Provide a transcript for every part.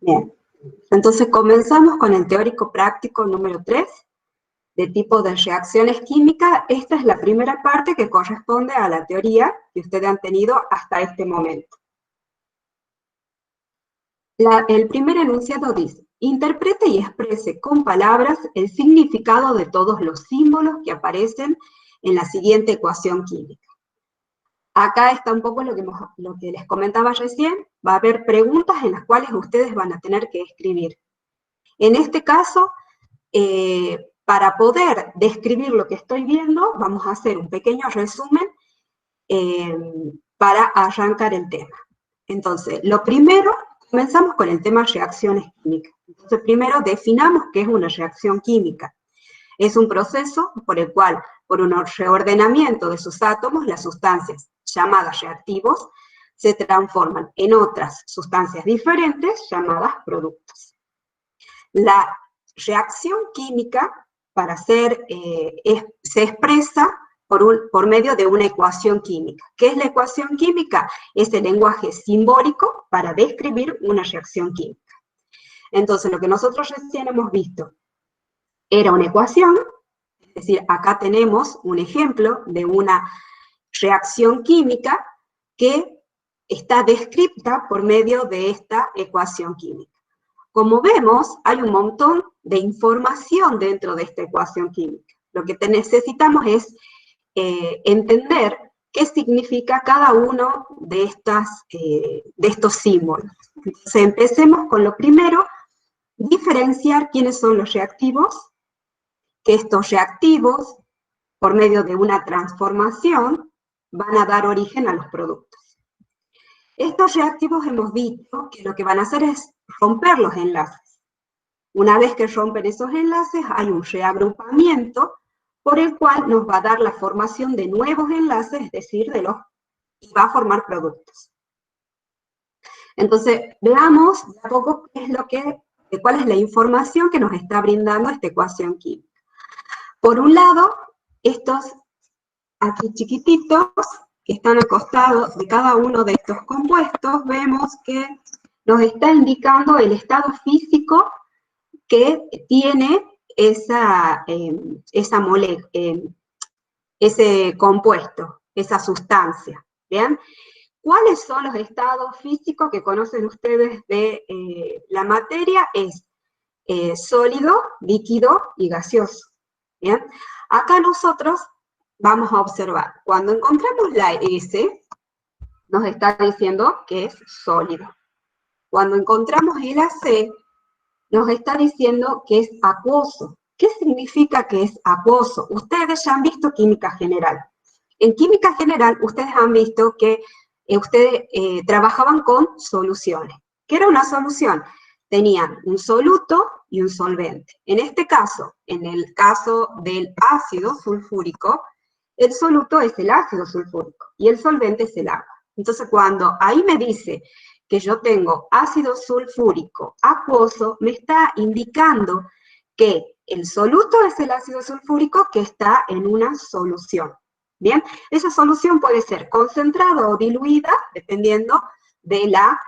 Bien, entonces comenzamos con el teórico práctico número 3, de tipo de reacciones químicas. Esta es la primera parte que corresponde a la teoría que ustedes han tenido hasta este momento. El primer enunciado dice: interprete y exprese con palabras el significado de todos los símbolos que aparecen en la siguiente ecuación química. Acá está un poco lo que les comentaba recién. Va a haber preguntas en las cuales ustedes van a tener que escribir. En este caso, para poder describir lo que estoy viendo, vamos a hacer un pequeño resumen para arrancar el tema. Entonces, lo primero, comenzamos con el tema reacciones químicas. Entonces, primero definamos qué es una reacción química. Es un proceso por el cual, por un reordenamiento de sus átomos, las sustancias llamadas reactivos se transforman en otras sustancias diferentes llamadas productos. La reacción química, se expresa por medio de una ecuación química. ¿Qué es la ecuación química? Es el lenguaje simbólico para describir una reacción química. Entonces, lo que nosotros recién hemos visto era una ecuación, es decir, acá tenemos un ejemplo de una reacción química que está descrita por medio de esta ecuación química. Como vemos, hay un montón de información dentro de esta ecuación química. Lo que necesitamos es entender qué significa cada uno de estos símbolos. Entonces, empecemos con lo primero: diferenciar quiénes son los reactivos, que estos reactivos, por medio de una transformación, van a dar origen a los productos. Estos reactivos hemos visto que lo que van a hacer es romper los enlaces. Una vez que rompen esos enlaces, hay un reagrupamiento por el cual nos va a dar la formación de nuevos enlaces, es decir, y va a formar productos. Entonces, veamos de a poco cuál es la información que nos está brindando esta ecuación química. Por un lado, estos aquí chiquititos, que están al costado de cada uno de estos compuestos, vemos que nos está indicando el estado físico que tiene ese compuesto, esa sustancia, ¿bien? ¿Cuáles son los estados físicos que conocen ustedes de la materia? Es sólido, líquido y gaseoso, ¿bien? Acá nosotros vamos a observar, cuando encontramos la S, nos está diciendo que es sólido. Cuando encontramos el AC, nos está diciendo que es acuoso. ¿Qué significa que es acuoso? Ustedes ya han visto química general. En química general, ustedes han visto que ustedes trabajaban con soluciones. ¿Qué era una solución? Tenían un soluto y un solvente. En este caso, en el caso del ácido sulfúrico, el soluto es el ácido sulfúrico y el solvente es el agua. Entonces, cuando ahí me dice que yo tengo ácido sulfúrico acuoso, me está indicando que el soluto es el ácido sulfúrico que está en una solución. Bien, esa solución puede ser concentrada o diluida, dependiendo de la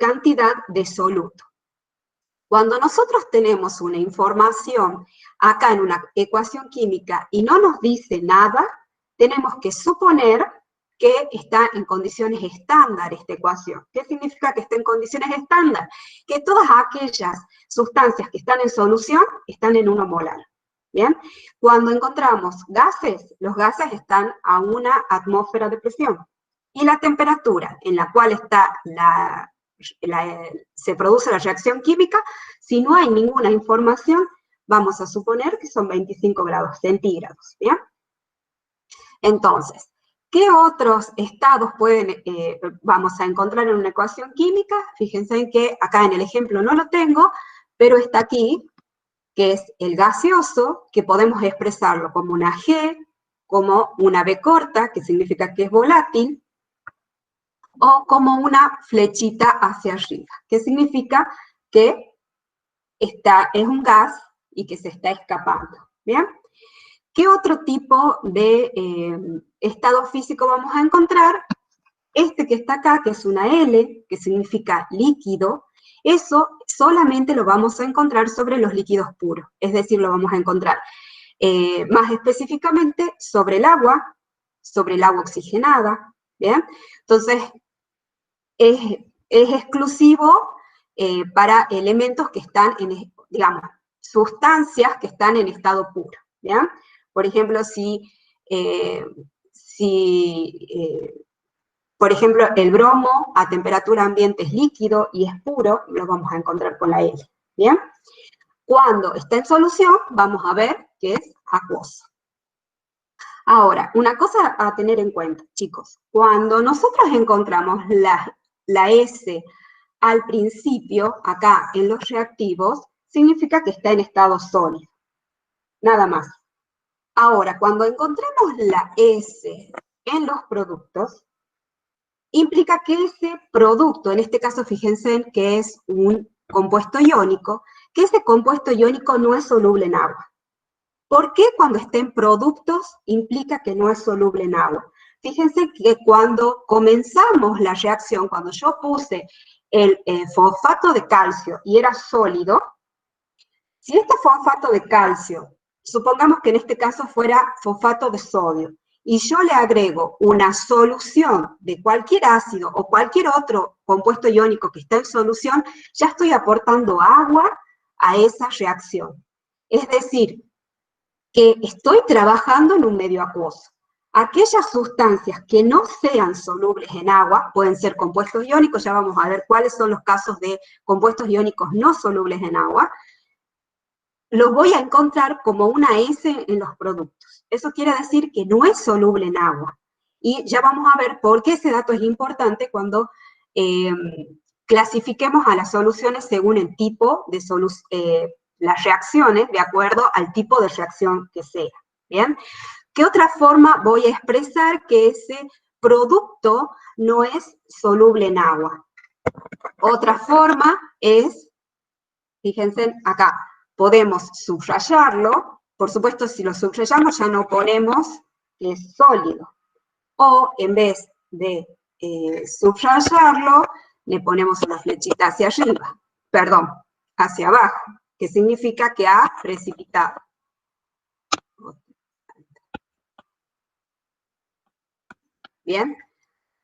cantidad de soluto. Cuando nosotros tenemos una información acá en una ecuación química y no nos dice nada, tenemos que suponer que está en condiciones estándar esta ecuación. ¿Qué significa que está en condiciones estándar? Que todas aquellas sustancias que están en solución están en 1 molar. ¿Bien? Cuando encontramos gases, los gases están a 1 atmósfera de presión. Y la temperatura en la cual está se produce la reacción química, si no hay ninguna información, vamos a suponer que son 25 grados centígrados. ¿Bien? Entonces, ¿qué otros estados vamos a encontrar en una ecuación química? Fíjense que acá en el ejemplo no lo tengo, pero está aquí, que es el gaseoso, que podemos expresarlo como una G, como una B corta, que significa que es volátil, o como una flechita hacia arriba, que significa que es un gas y que se está escapando. ¿Bien? ¿Qué otro tipo de estado físico vamos a encontrar? Este que está acá, que es una L, que significa líquido, Eso solamente lo vamos a encontrar sobre los líquidos puros, es decir, lo vamos a encontrar más específicamente sobre el agua oxigenada, ¿bien? Entonces, es exclusivo para elementos que están en, digamos, sustancias que están en estado puro, ¿bien? Por ejemplo, por ejemplo, el bromo a temperatura ambiente es líquido y es puro, lo vamos a encontrar con la L, ¿bien? Cuando está en solución, vamos a ver que es acuoso. Ahora, una cosa a tener en cuenta, chicos, cuando nosotros encontramos la S al principio, acá en los reactivos, significa que está en estado sólido, nada más. Ahora, cuando encontramos la S en los productos, implica que ese producto, en este caso fíjense en que es un compuesto iónico, que ese compuesto iónico no es soluble en agua. ¿Por qué cuando está en productos implica que no es soluble en agua? Fíjense que cuando comenzamos la reacción, cuando yo puse el fosfato de calcio y era sólido, si este fosfato de calcio, supongamos que en este caso fuera fosfato de sodio, y yo le agrego una solución de cualquier ácido o cualquier otro compuesto iónico que está en solución, ya estoy aportando agua a esa reacción. Es decir, que estoy trabajando en un medio acuoso. Aquellas sustancias que no sean solubles en agua, pueden ser compuestos iónicos, ya vamos a ver cuáles son los casos de compuestos iónicos no solubles en agua, los voy a encontrar como una S en los productos. Eso quiere decir que no es soluble en agua. Y ya vamos a ver por qué ese dato es importante cuando clasifiquemos a las soluciones según el tipo de las reacciones, de acuerdo al tipo de reacción que sea. ¿Bien? ¿Qué otra forma voy a expresar que ese producto no es soluble en agua? Otra forma es, fíjense acá, podemos subrayarlo, por supuesto si lo subrayamos ya no ponemos que es sólido, o en vez de subrayarlo, le ponemos una flechita hacia arriba, perdón, hacia abajo, que significa que ha precipitado. Bien,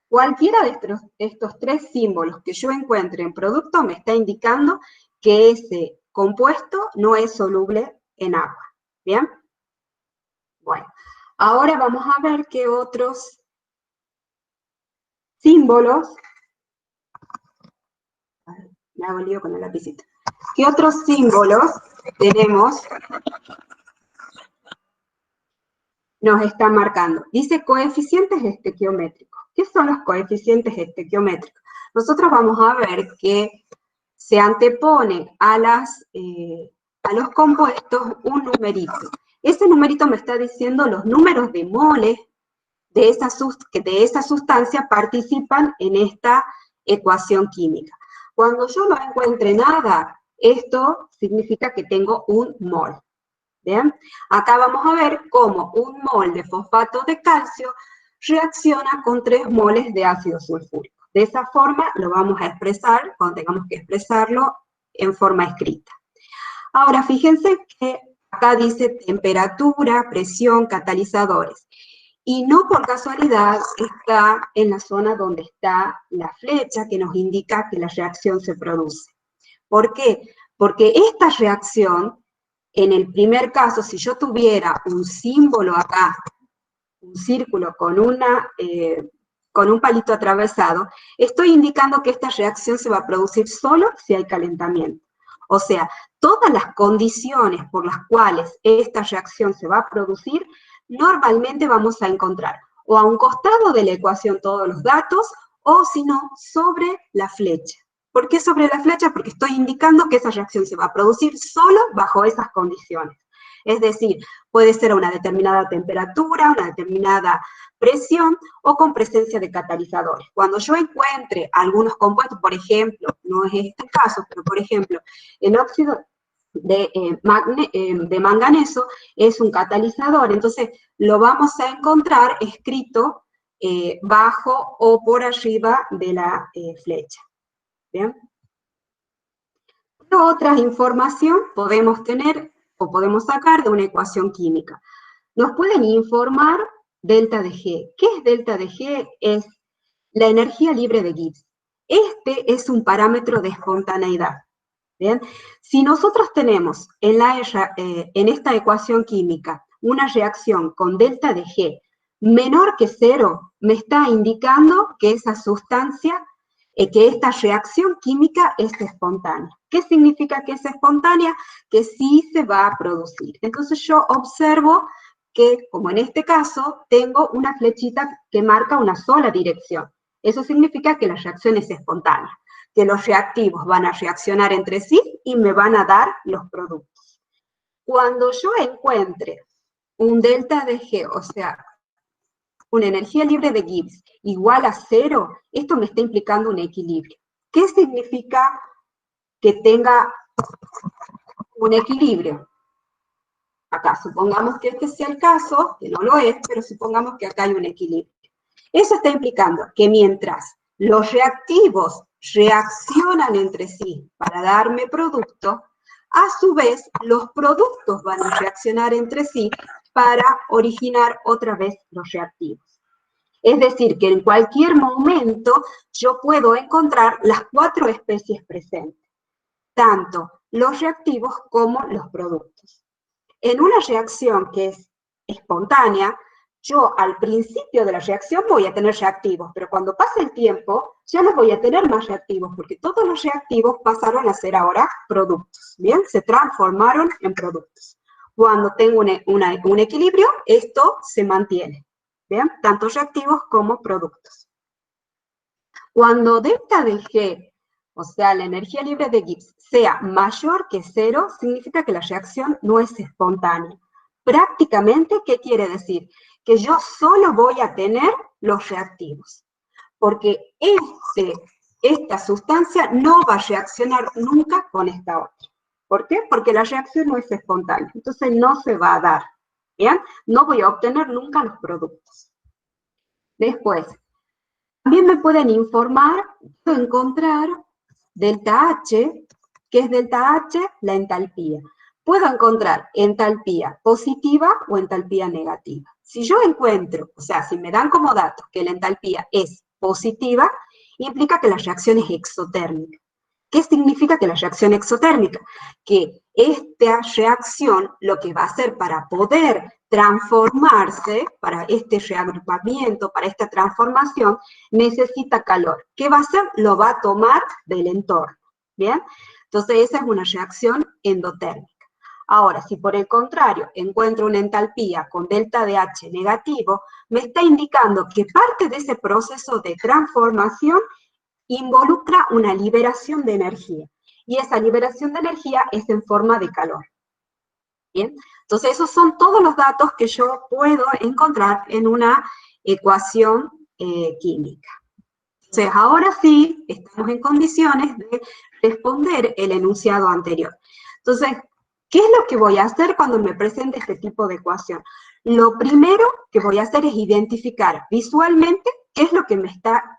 cualquiera de estos tres símbolos que yo encuentre en producto me está indicando que ese compuesto no es soluble en agua. ¿Bien? Bueno, ahora vamos a ver qué otros símbolos, me hago lío con el lapicito, qué otros símbolos tenemos, nos están marcando. Dice coeficientes estequiométricos. ¿Qué son los coeficientes estequiométricos? Nosotros vamos a ver que se antepone a los compuestos un numerito. Ese numerito me está diciendo los números de moles que de esa sustancia participan en esta ecuación química. Cuando yo no encuentre nada, esto significa que tengo un mol. ¿Bien? Acá vamos a ver cómo un mol de fosfato de calcio reacciona con 3 moles de ácido sulfúrico. De esa forma lo vamos a expresar cuando tengamos que expresarlo en forma escrita. Ahora, fíjense que acá dice temperatura, presión, catalizadores. Y no por casualidad está en la zona donde está la flecha que nos indica que la reacción se produce. ¿Por qué? Porque esta reacción, en el primer caso, si yo tuviera un símbolo acá, un círculo con un palito atravesado, estoy indicando que esta reacción se va a producir solo si hay calentamiento. O sea, todas las condiciones por las cuales esta reacción se va a producir, normalmente vamos a encontrar o a un costado de la ecuación todos los datos, o si no, sobre la flecha. ¿Por qué sobre la flecha? Porque estoy indicando que esa reacción se va a producir solo bajo esas condiciones. Es decir, puede ser a una determinada temperatura, una determinada presión o con presencia de catalizadores. Cuando yo encuentre algunos compuestos, por ejemplo, no es este caso, pero por ejemplo, el óxido de manganeso es un catalizador, entonces lo vamos a encontrar escrito bajo o por arriba de la flecha. ¿Bien? ¿Qué otra información podemos tener o podemos sacar de una ecuación química? Nos pueden informar delta de G. ¿Qué es delta de G? Es la energía libre de Gibbs. Este es un parámetro de espontaneidad. ¿Bien? Si nosotros tenemos en esta ecuación química una reacción con delta de G menor que 0, me está indicando que esa sustancia, que esta reacción química es espontánea. ¿Qué significa que es espontánea? Que sí se va a producir. Entonces yo observo que, como en este caso, tengo una flechita que marca una sola dirección. Eso significa que la reacción es espontánea, que los reactivos van a reaccionar entre sí y me van a dar los productos. Cuando yo encuentre un delta de G, o sea, una energía libre de Gibbs igual a 0, esto me está implicando un equilibrio. ¿Qué significa que tenga un equilibrio? Acá, supongamos que este sea el caso, que no lo es, pero supongamos que acá hay un equilibrio. Eso está implicando que mientras los reactivos reaccionan entre sí para darme producto, a su vez los productos van a reaccionar entre sí para originar otra vez los reactivos. Es decir, que en cualquier momento yo puedo encontrar las 4 especies presentes, tanto los reactivos como los productos. En una reacción que es espontánea, yo al principio de la reacción voy a tener reactivos, pero cuando pase el tiempo ya no voy a tener más reactivos, porque todos los reactivos pasaron a ser ahora productos, ¿bien? Se transformaron en productos. Cuando tengo un equilibrio, esto se mantiene, ¿bien? Tanto reactivos como productos. Cuando delta de G, o sea, la energía libre de Gibbs, sea mayor que 0, significa que la reacción no es espontánea. Prácticamente, ¿qué quiere decir? Que yo solo voy a tener los reactivos, porque esta sustancia no va a reaccionar nunca con esta otra. ¿Por qué? Porque la reacción no es espontánea, entonces no se va a dar, ¿bien? No voy a obtener nunca los productos. Después, también me pueden informar, puedo encontrar delta H, que es delta H, la entalpía. Puedo encontrar entalpía positiva o entalpía negativa. Si yo encuentro, o sea, si me dan como dato que la entalpía es positiva, implica que la reacción es exotérmica. ¿Qué significa que la reacción exotérmica? Que esta reacción lo que va a hacer para poder transformarse, para este reagrupamiento, para esta transformación, necesita calor. ¿Qué va a hacer? Lo va a tomar del entorno, ¿bien? Entonces esa es una reacción endotérmica. Ahora, si por el contrario encuentro una entalpía con delta de H negativo, me está indicando que parte de ese proceso de transformación involucra una liberación de energía. Y esa liberación de energía es en forma de calor. ¿Bien? Entonces, esos son todos los datos que yo puedo encontrar en una ecuación química. Entonces, ahora sí, estamos en condiciones de responder el enunciado anterior. Entonces, ¿qué es lo que voy a hacer cuando me presente este tipo de ecuación? Lo primero que voy a hacer es identificar visualmente qué es lo que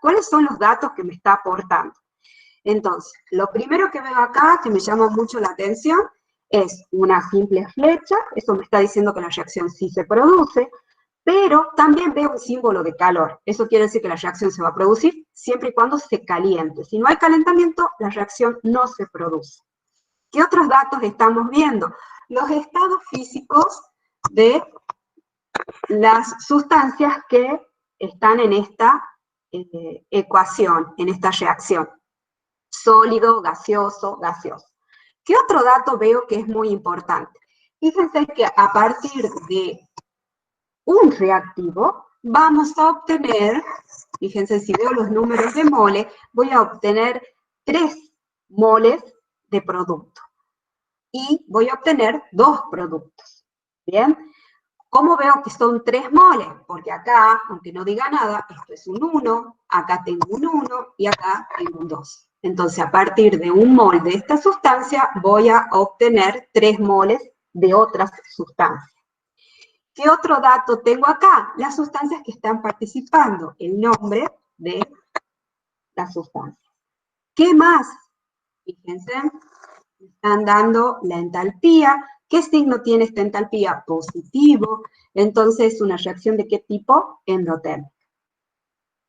cuáles son los datos que me está aportando. Entonces, lo primero que veo acá, que me llama mucho la atención, es una simple flecha, eso me está diciendo que la reacción sí se produce, pero también veo un símbolo de calor. Eso quiere decir que la reacción se va a producir siempre y cuando se caliente. Si no hay calentamiento, la reacción no se produce. ¿Qué otros datos estamos viendo? Los estados físicos de las sustancias que están en esta ecuación, en esta reacción. Sólido, gaseoso, gaseoso. ¿Qué otro dato veo que es muy importante? Fíjense que a partir de un reactivo vamos a obtener, fíjense si veo los números de mole, voy a obtener 3 moles de producto. Y voy a obtener 2 productos. ¿Bien? ¿Cómo veo que son 3 moles? Porque acá, aunque no diga nada, esto es un 1, acá tengo un 1 y acá tengo un 2. Entonces, a partir de un mol de esta sustancia, voy a obtener 3 moles de otras sustancias. ¿Qué otro dato tengo acá? Las sustancias que están participando, el nombre de las sustancias. ¿Qué más? Fíjense, están dando la entalpía. ¿Qué signo tiene esta entalpía? Positivo. Entonces, ¿una reacción de qué tipo? Endotérmica.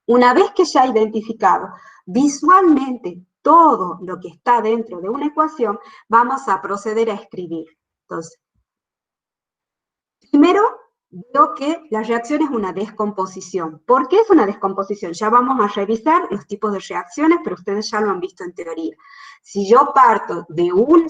Una vez que ya he identificado visualmente todo lo que está dentro de una ecuación, vamos a proceder a escribir. Entonces, primero veo que la reacción es una descomposición. ¿Por qué es una descomposición? Ya vamos a revisar los tipos de reacciones, pero ustedes ya lo han visto en teoría. Si yo parto de un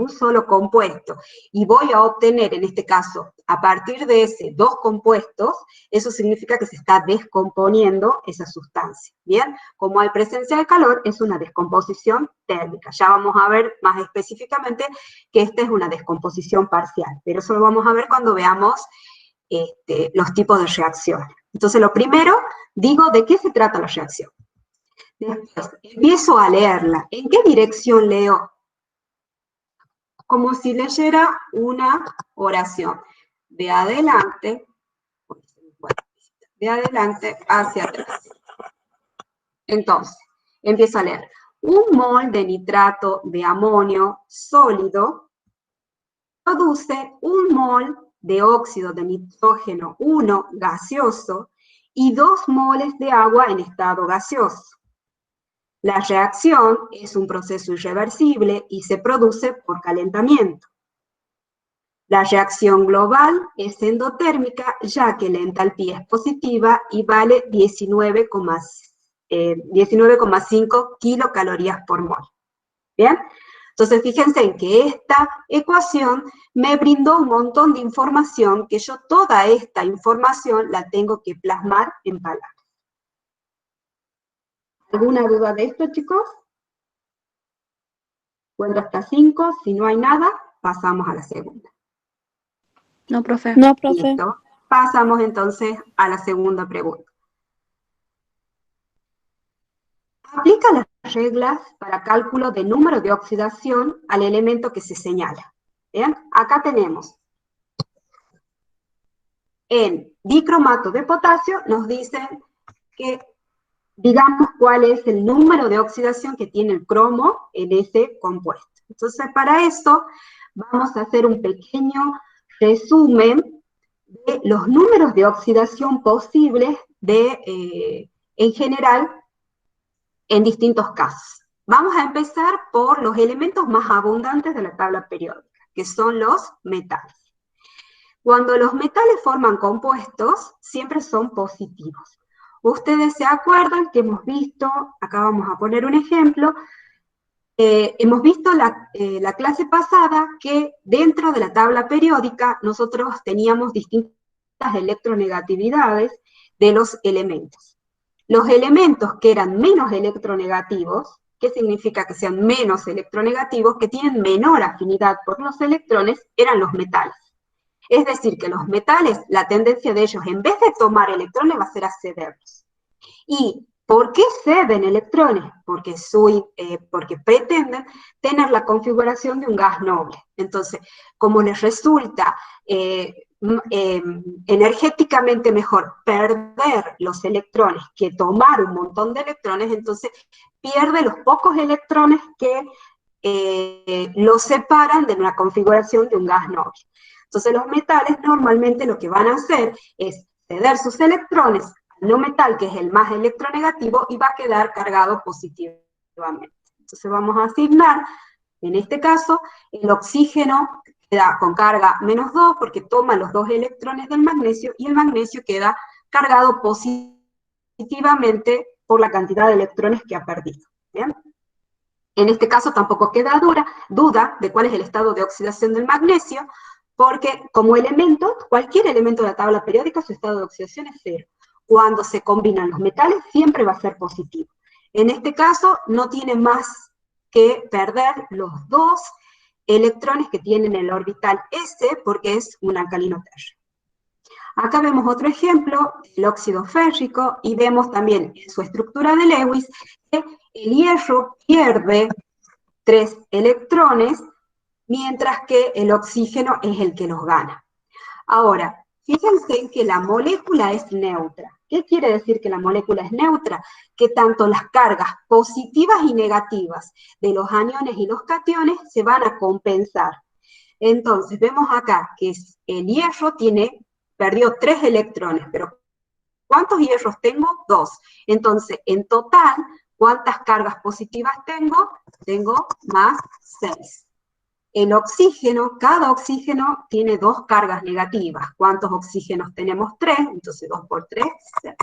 solo compuesto y voy a obtener, en este caso, a partir de ese dos compuestos, eso significa que se está descomponiendo esa sustancia, ¿bien? Como hay presencia de calor, es una descomposición térmica. Ya vamos a ver más específicamente que esta es una descomposición parcial, pero eso lo vamos a ver cuando veamos los tipos de reacciones. Entonces, lo primero, digo de qué se trata la reacción. Después, empiezo a leerla. ¿En qué dirección leo? Como si leyera una oración. De adelante hacia atrás. Entonces, empiezo a leer. Un mol de nitrato de amonio sólido produce un mol de óxido de nitrógeno 1 gaseoso y 2 moles de agua en estado gaseoso. La reacción es un proceso irreversible y se produce por calentamiento. La reacción global es endotérmica, ya que la entalpía es positiva y vale 19,5 kilocalorías por mol. ¿Bien? Entonces, fíjense en que esta ecuación me brindó un montón de información que yo toda esta información la tengo que plasmar en palabras. ¿Alguna duda de esto, chicos? Cuento hasta 5, si no hay nada, pasamos a la segunda. No, profe. No, profe. Listo. Pasamos entonces a la segunda pregunta. Aplica las reglas para cálculo de número de oxidación al elemento que se señala. ¿Bien? Acá tenemos en dicromato de potasio, nos dicen que digamos cuál es el número de oxidación que tiene el cromo en ese compuesto. Entonces, para eso vamos a hacer un pequeño resumen de los números de oxidación posibles en general en distintos casos. Vamos a empezar por los elementos más abundantes de la tabla periódica, que son los metales. Cuando los metales forman compuestos, siempre son positivos. Ustedes se acuerdan que hemos visto, acá vamos a poner un ejemplo, hemos visto la clase pasada que dentro de la tabla periódica nosotros teníamos distintas electronegatividades de los elementos. Los elementos que eran menos electronegativos, ¿qué significa que sean menos electronegativos? Que tienen menor afinidad por los electrones, eran los metales. Es decir, que los metales, la tendencia de ellos, en vez de tomar electrones, va a ser a cederlos. ¿Y por qué ceden electrones? Porque pretenden tener la configuración de un gas noble. Entonces, como les resulta energéticamente mejor perder los electrones que tomar un montón de electrones, entonces pierde los pocos electrones que los separan de una configuración de un gas noble. Entonces los metales normalmente lo que van a hacer es ceder sus electrones al no metal, que es el más electronegativo, y va a quedar cargado positivamente. Entonces vamos a asignar, en este caso, el oxígeno queda con carga -2 porque toma los 2 electrones del magnesio, y el magnesio queda cargado positivamente por la cantidad de electrones que ha perdido. ¿Bien? En este caso tampoco queda duda de cuál es el estado de oxidación del magnesio, porque como elemento, cualquier elemento de la tabla periódica, su estado de oxidación es 0. Cuando se combinan los metales, siempre va a ser positivo. En este caso, no tiene más que perder los 2 electrones que tienen el orbital S, porque es un alcalino térreo. Acá vemos otro ejemplo, el óxido férrico, y vemos también en su estructura de Lewis que el hierro pierde 3 electrones, mientras que el oxígeno es el que los gana. Ahora, fíjense que la molécula es neutra. ¿Qué quiere decir que la molécula es neutra? Que tanto las cargas positivas y negativas de los aniones y los cationes se van a compensar. Entonces, vemos acá que el hierro perdió 3 electrones, pero ¿cuántos hierros tengo? 2. Entonces, en total, ¿cuántas cargas positivas tengo? Tengo más 6. El oxígeno, cada oxígeno tiene 2 cargas negativas. ¿Cuántos oxígenos tenemos? 3, entonces 2 por 3, 6,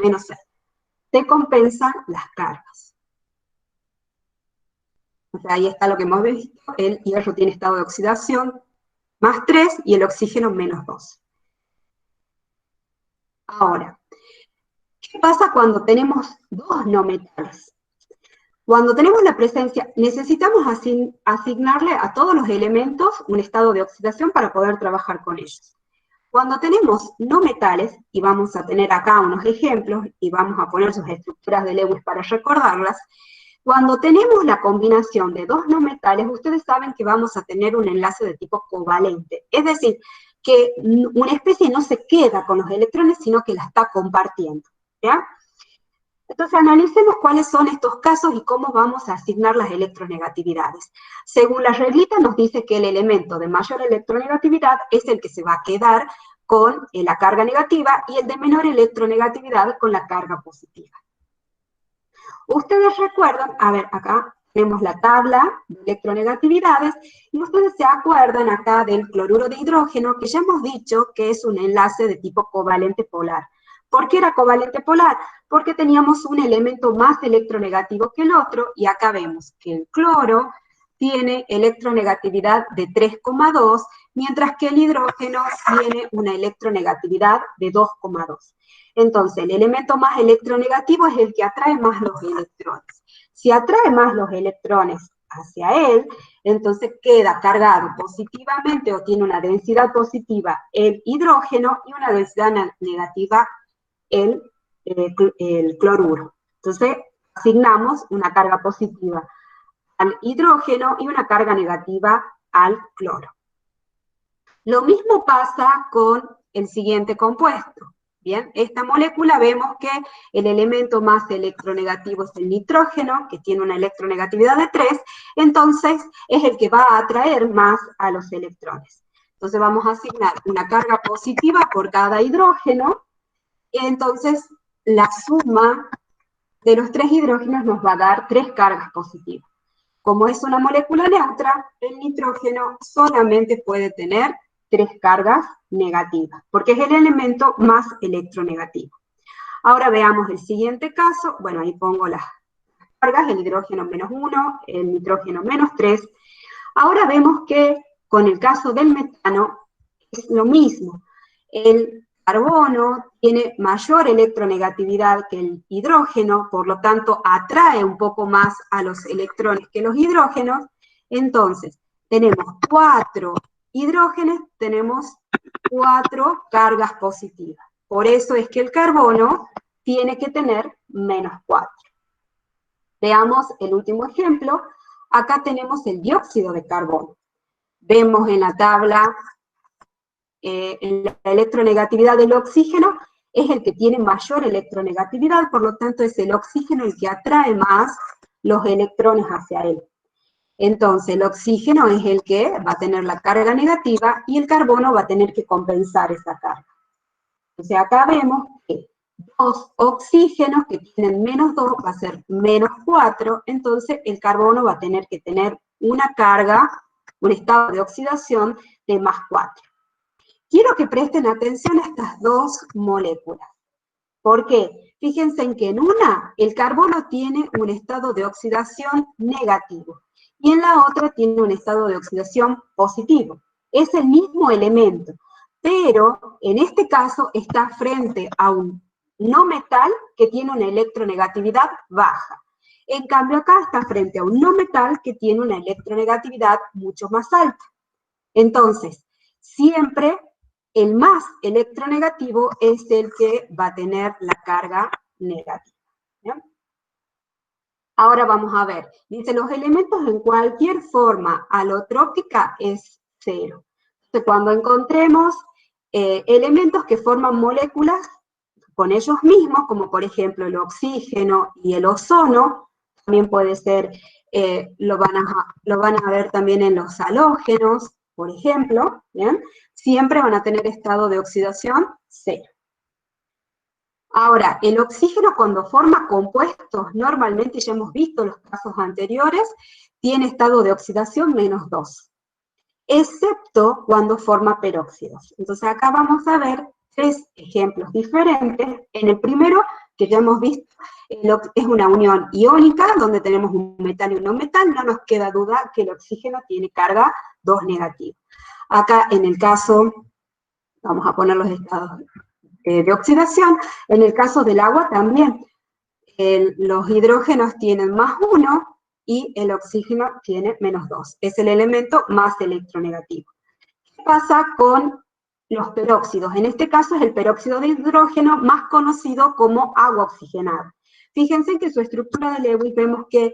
menos 6. Se compensan las cargas. O sea, ahí está lo que hemos visto. El hierro tiene estado de oxidación más 3 y el oxígeno menos 2. Ahora, ¿qué pasa cuando tenemos 2 no metales? Cuando tenemos la presencia, necesitamos asignarle a todos los elementos un estado de oxidación para poder trabajar con ellos. Cuando tenemos no metales, y vamos a tener acá unos ejemplos, y vamos a poner sus estructuras de Lewis para recordarlas, cuando tenemos la combinación de 2 no metales, ustedes saben que vamos a tener un enlace de tipo covalente, es decir, que una especie no se queda con los electrones, sino que la está compartiendo, ¿ya? Entonces, analicemos cuáles son estos casos y cómo vamos a asignar las electronegatividades. Según la reglita nos dice que el elemento de mayor electronegatividad es el que se va a quedar con la carga negativa y el de menor electronegatividad con la carga positiva. Ustedes recuerdan, a ver, acá tenemos la tabla de electronegatividades y ustedes se acuerdan acá del cloruro de hidrógeno, que ya hemos dicho que es un enlace de tipo covalente polar. ¿Por qué era covalente polar? Porque teníamos un elemento más electronegativo que el otro, y acá vemos que el cloro tiene electronegatividad de 3,2, mientras que el hidrógeno tiene una electronegatividad de 2,2. Entonces, el elemento más electronegativo es el que atrae más los electrones. Si atrae más los electrones hacia él, entonces queda cargado positivamente o tiene una densidad positiva el hidrógeno y una densidad negativa el cloruro. Entonces, asignamos una carga positiva al hidrógeno y una carga negativa al cloro. Lo mismo pasa con el siguiente compuesto. Bien, esta molécula vemos que el elemento más electronegativo es el nitrógeno, que tiene una electronegatividad de 3, entonces es el que va a atraer más a los electrones. Entonces vamos a asignar una carga positiva por cada hidrógeno, y entonces la suma de los 3 hidrógenos nos va a dar 3 cargas positivas. Como es una molécula neutra, el nitrógeno solamente puede tener 3 cargas negativas, porque es el elemento más electronegativo. Ahora veamos el siguiente caso. Bueno, ahí pongo las cargas, el hidrógeno menos 1, el nitrógeno menos 3. Ahora vemos que con el caso del metano es lo mismo. El carbono tiene mayor electronegatividad que el hidrógeno, por lo tanto atrae un poco más a los electrones que los hidrógenos. Entonces, tenemos 4 hidrógenos, tenemos 4 cargas positivas. Por eso es que el carbono tiene que tener menos 4. Veamos el último ejemplo. Acá tenemos el dióxido de carbono. Vemos en la tabla en la electronegatividad del oxígeno, es el que tiene mayor electronegatividad, por lo tanto es el oxígeno el que atrae más los electrones hacia él. Entonces el oxígeno es el que va a tener la carga negativa y el carbono va a tener que compensar esa carga. Entonces acá vemos que 2 oxígenos que tienen menos 2 va a ser menos 4, entonces el carbono va a tener que tener una carga, un estado de oxidación de más 4. Quiero que presten atención a estas 2 moléculas. ¿Por qué? Fíjense en que en una, el carbono tiene un estado de oxidación negativo, y en la otra tiene un estado de oxidación positivo. Es el mismo elemento, pero en este caso está frente a un no metal que tiene una electronegatividad baja. En cambio acá está frente a un no metal que tiene una electronegatividad mucho más alta. Entonces, siempre el más electronegativo es el que va a tener la carga negativa. ¿Bien? Ahora vamos a ver. Dice, los elementos en cualquier forma alotrópica es 0. Entonces, cuando encontremos elementos que forman moléculas, con ellos mismos, como por ejemplo el oxígeno y el ozono, también puede ser, lo van a ver también en los halógenos, por ejemplo, ¿bien? Siempre van a tener estado de oxidación cero. Ahora, el oxígeno cuando forma compuestos, normalmente ya hemos visto los casos anteriores, tiene estado de oxidación -2, excepto cuando forma peróxidos. Entonces acá vamos a ver 3 ejemplos diferentes. En el primero, que ya hemos visto, es una unión iónica, donde tenemos un metal y un no metal, no nos queda duda que el oxígeno tiene carga 2 negativa. Acá en el caso, vamos a poner los estados de oxidación, en el caso del agua también, los hidrógenos tienen +1 y el oxígeno tiene -2. Es el elemento más electronegativo. ¿Qué pasa con los peróxidos? En este caso es el peróxido de hidrógeno, más conocido como agua oxigenada. Fíjense que su estructura de Lewis vemos que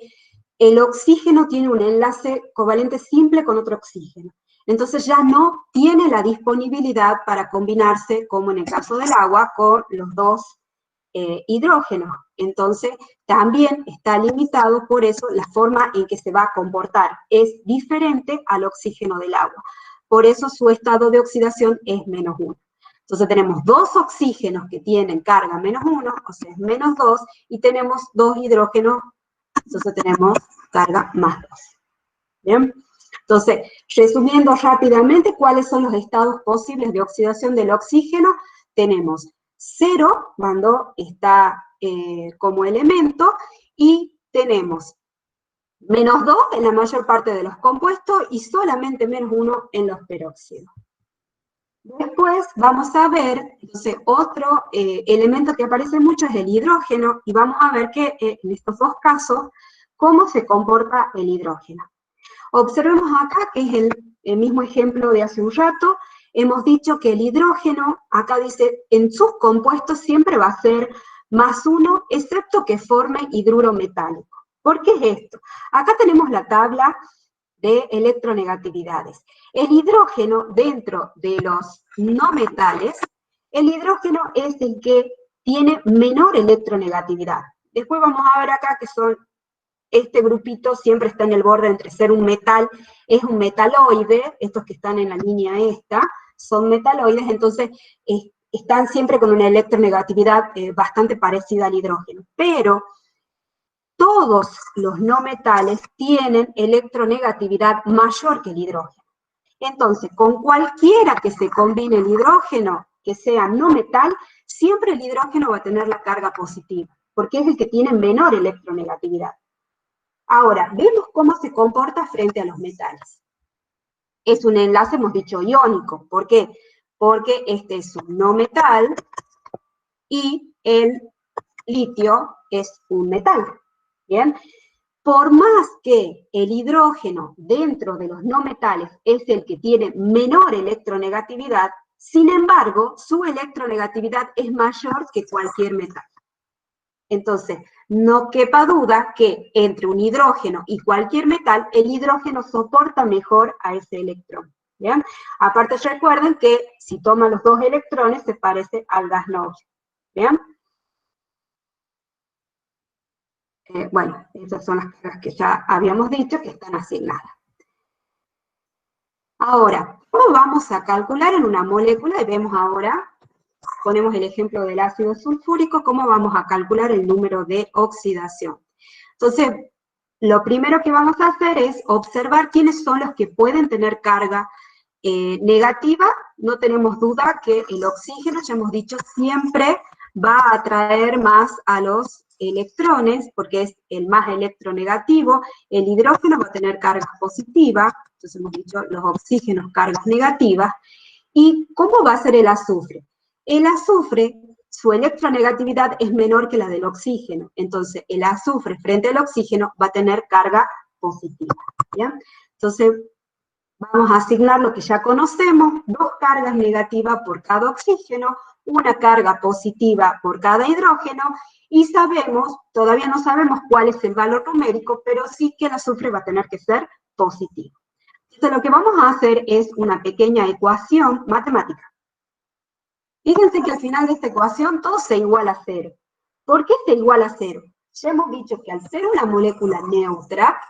el oxígeno tiene un enlace covalente simple con otro oxígeno. Entonces ya no tiene la disponibilidad para combinarse, como en el caso del agua, con los dos hidrógenos. Entonces también está limitado, por eso la forma en que se va a comportar es diferente al oxígeno del agua. Por eso su estado de oxidación es -1. Entonces tenemos 2 oxígenos que tienen carga -1, o sea, es -2, y tenemos 2 hidrógenos, entonces tenemos carga +2. ¿Bien? Entonces, resumiendo rápidamente, ¿cuáles son los estados posibles de oxidación del oxígeno? Tenemos 0 cuando está como elemento, y tenemos -2 en la mayor parte de los compuestos y solamente -1 en los peróxidos. Después vamos a ver, entonces, otro elemento que aparece mucho es el hidrógeno, y vamos a ver que en estos 2 casos, cómo se comporta el hidrógeno. Observemos acá, que es el mismo ejemplo de hace un rato. Hemos dicho que el hidrógeno, acá dice, en sus compuestos siempre va a ser +1, excepto que forme hidruro metálico. ¿Por qué es esto? Acá tenemos la tabla de electronegatividades. El hidrógeno, dentro de los no metales, el hidrógeno es el que tiene menor electronegatividad. Después vamos a ver acá que son, este grupito siempre está en el borde entre ser un metal, es un metaloide, estos que están en la línea esta, son metaloides, entonces están siempre con una electronegatividad bastante parecida al hidrógeno. Pero todos los no metales tienen electronegatividad mayor que el hidrógeno. Entonces, con cualquiera que se combine el hidrógeno, que sea no metal, siempre el hidrógeno va a tener la carga positiva, porque es el que tiene menor electronegatividad. Ahora, vemos cómo se comporta frente a los metales. Es un enlace, hemos dicho, iónico. ¿Por qué? Porque este es un no metal y el litio es un metal. ¿Bien? Por más que el hidrógeno dentro de los no metales es el que tiene menor electronegatividad, sin embargo, su electronegatividad es mayor que cualquier metal. Entonces, no quepa duda que entre un hidrógeno y cualquier metal, el hidrógeno soporta mejor a ese electrón. ¿Bien? Aparte, recuerden que si toman los 2 electrones, se parece al gas noble. ¿Bien? Bueno, esas son las cargas que ya habíamos dicho que están asignadas. Ahora, ¿cómo vamos a calcular en una molécula? Y vemos ahora, ponemos el ejemplo del ácido sulfúrico, cómo vamos a calcular el número de oxidación. Entonces, lo primero que vamos a hacer es observar quiénes son los que pueden tener carga negativa. No tenemos duda que el oxígeno, ya hemos dicho, siempre va a atraer más a los electrones, porque es el más electronegativo. El hidrógeno va a tener carga positiva, entonces hemos dicho los oxígenos cargas negativas. ¿Y cómo va a ser el azufre? El azufre, su electronegatividad es menor que la del oxígeno, entonces el azufre frente al oxígeno va a tener carga positiva. ¿Bien? Entonces, vamos a asignar lo que ya conocemos, 2 cargas negativas por cada oxígeno, una carga positiva por cada hidrógeno, y sabemos, todavía no sabemos cuál es el valor numérico, pero sí que el azufre va a tener que ser positivo. Entonces lo que vamos a hacer es una pequeña ecuación matemática. Fíjense que al final de esta ecuación todo se iguala a cero. ¿Por qué se iguala a cero? Ya hemos dicho que al ser una molécula neutra,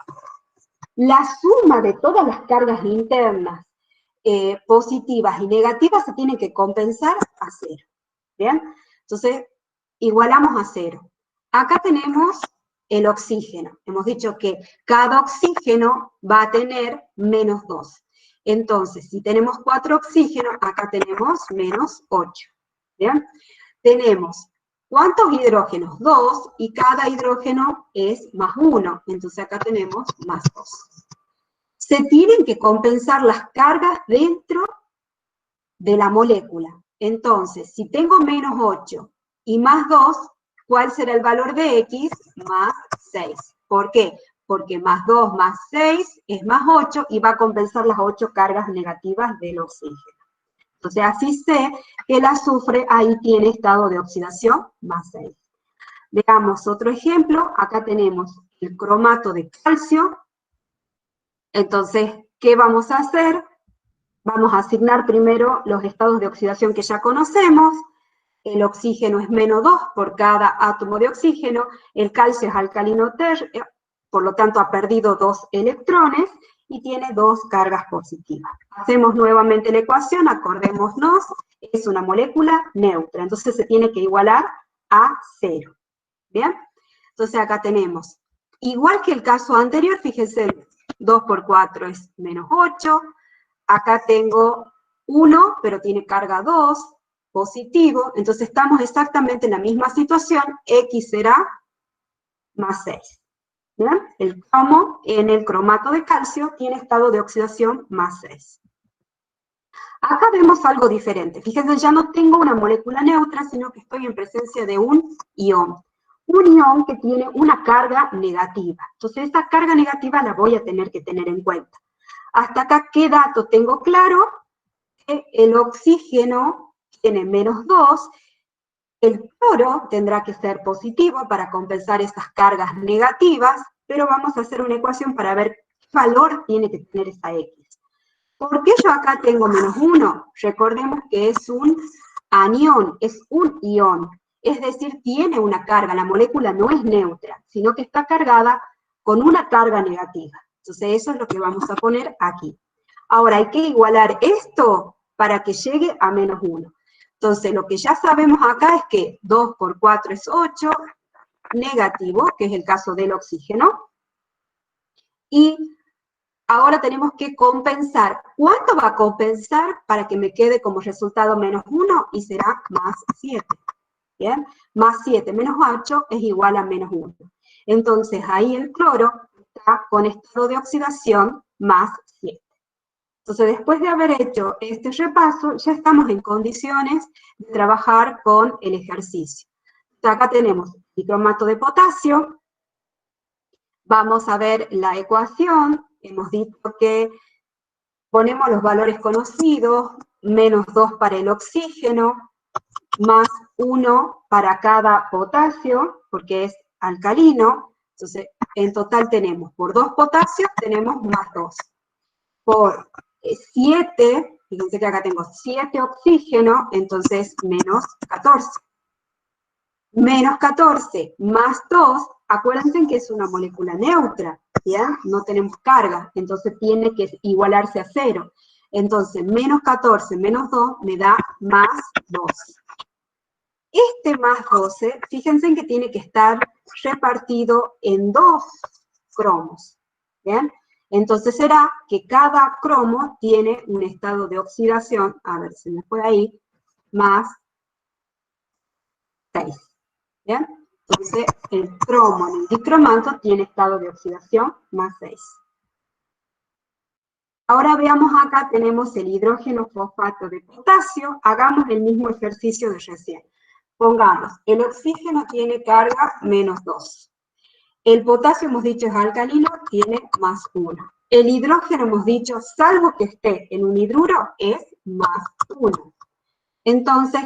la suma de todas las cargas internas positivas y negativas se tienen que compensar a cero. ¿Bien? Entonces, igualamos a cero. Acá tenemos el oxígeno. Hemos dicho que cada oxígeno va a tener menos 2. Entonces, si tenemos 4 oxígenos, acá tenemos menos 8. ¿Bien? Tenemos, ¿cuántos hidrógenos? 2, y cada hidrógeno es más 1. Entonces acá tenemos más 2. Se tienen que compensar las cargas dentro de la molécula. Entonces, si tengo menos 8 y más 2, ¿cuál será el valor de X? Más 6. ¿Por qué? Porque más 2 más 6 es más 8 y va a compensar las 8 cargas negativas del oxígeno. Entonces, así sé que el azufre ahí tiene estado de oxidación más 6. Veamos otro ejemplo. Acá tenemos el cromato de calcio. Entonces, ¿qué vamos a hacer? Vamos a asignar primero los estados de oxidación que ya conocemos. El oxígeno es menos 2 por cada átomo de oxígeno. El calcio es alcalino tercio, por lo tanto ha perdido 2 electrones y tiene 2 cargas positivas. Hacemos nuevamente la ecuación, acordémonos, es una molécula neutra, entonces se tiene que igualar a 0. ¿Bien? Entonces acá tenemos, igual que el caso anterior, fíjense, 2 por 4 es menos 8, acá tengo 1, pero tiene carga 2, positivo, entonces estamos exactamente en la misma situación, X será más 6. ¿Bien? El cromo en el cromato de calcio tiene estado de oxidación más 6. Acá vemos algo diferente. Fíjense, ya no tengo una molécula neutra, sino que estoy en presencia de un ion. Un ion que tiene una carga negativa. Entonces, esta carga negativa la voy a tener que tener en cuenta. Hasta acá, ¿qué dato tengo claro? Que el oxígeno tiene menos 2, el cloro tendrá que ser positivo para compensar esas cargas negativas, pero vamos a hacer una ecuación para ver qué valor tiene que tener esa X. ¿Por qué yo acá tengo menos 1? Recordemos que es un anión, es un ion, es decir, tiene una carga, la molécula no es neutra, sino que está cargada con una carga negativa. Entonces eso es lo que vamos a poner aquí. Ahora hay que igualar esto para que llegue a menos 1. Entonces lo que ya sabemos acá es que 2 por 4 es 8, negativo, que es el caso del oxígeno, y ahora tenemos que compensar. ¿Cuánto va a compensar para que me quede como resultado menos 1? Y será más 7. ¿Bien? Más 7 menos 8 es igual a menos 1. Entonces ahí el cloro está con estado de oxidación más 7. Entonces después de haber hecho este repaso, ya estamos en condiciones de trabajar con el ejercicio. Entonces, acá tenemos el cromato de potasio. Vamos a ver la ecuación. Hemos dicho que ponemos los valores conocidos, menos 2 para el oxígeno, más 1 para cada potasio, porque es alcalino. Entonces, en total tenemos, por 2 potasios, tenemos más 2. Por 7, fíjense que acá tengo 7 oxígeno, entonces menos 14. Menos 14 más 2, acuérdense que es una molécula neutra, ¿ya? No tenemos carga, entonces tiene que igualarse a 0. Entonces, menos 14 menos 2 me da más 12. Este más 12, fíjense que tiene que estar repartido en 2 cromos, ¿bien? Entonces será que cada cromo tiene un estado de oxidación, a ver, se me fue ahí, más 6. ¿Bien? Entonces, el cromo en el dicromato tiene estado de oxidación más 6. Ahora veamos acá, tenemos el hidrógeno fosfato de potasio. Hagamos el mismo ejercicio de recién. Pongamos, el oxígeno tiene carga menos 2. El potasio, hemos dicho, es alcalino, tiene más 1. El hidrógeno, hemos dicho, salvo que esté en un hidruro, es más 1. Entonces,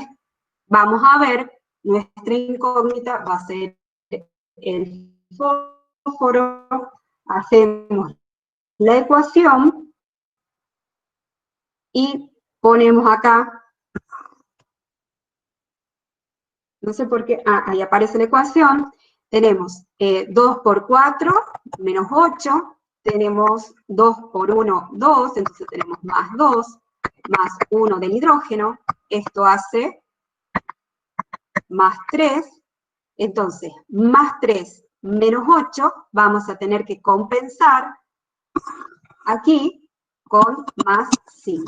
vamos a ver, nuestra incógnita va a ser el fósforo. Hacemos la ecuación y ponemos acá No sé por qué, ahí aparece la ecuación. Tenemos 2 por 4, menos 8. Tenemos 2 por 1, 2, entonces tenemos más 2, más 1 del hidrógeno. Esto hace más 3. Entonces, más 3 menos 8, vamos a tener que compensar aquí con más 5.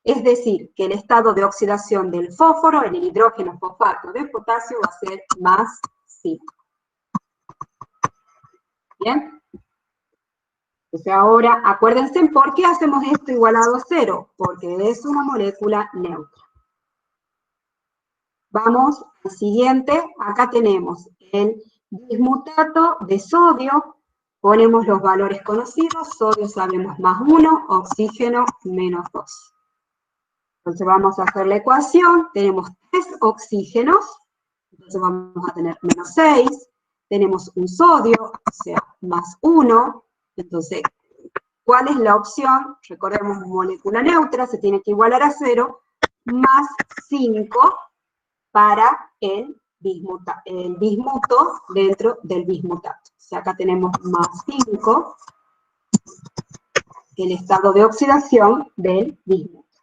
Es decir, que el estado de oxidación del fósforo en el hidrógeno fosfato de potasio va a ser más 5. ¿Bien? Entonces ahora, acuérdense, ¿por qué hacemos esto igualado a 0? Porque es una molécula neutra. Vamos al siguiente. Acá tenemos el bismutato de sodio. Ponemos los valores conocidos. Sodio sabemos más 1, oxígeno menos 2. Entonces vamos a hacer la ecuación. Tenemos 3 oxígenos. Entonces vamos a tener menos 6. Tenemos un sodio, o sea, más 1. Entonces, ¿cuál es la opción? Recordemos, molécula neutra, se tiene que igualar a 0, más 5 para el bismuto dentro del bismutato. O sea, acá tenemos más 5, el estado de oxidación del bismuto.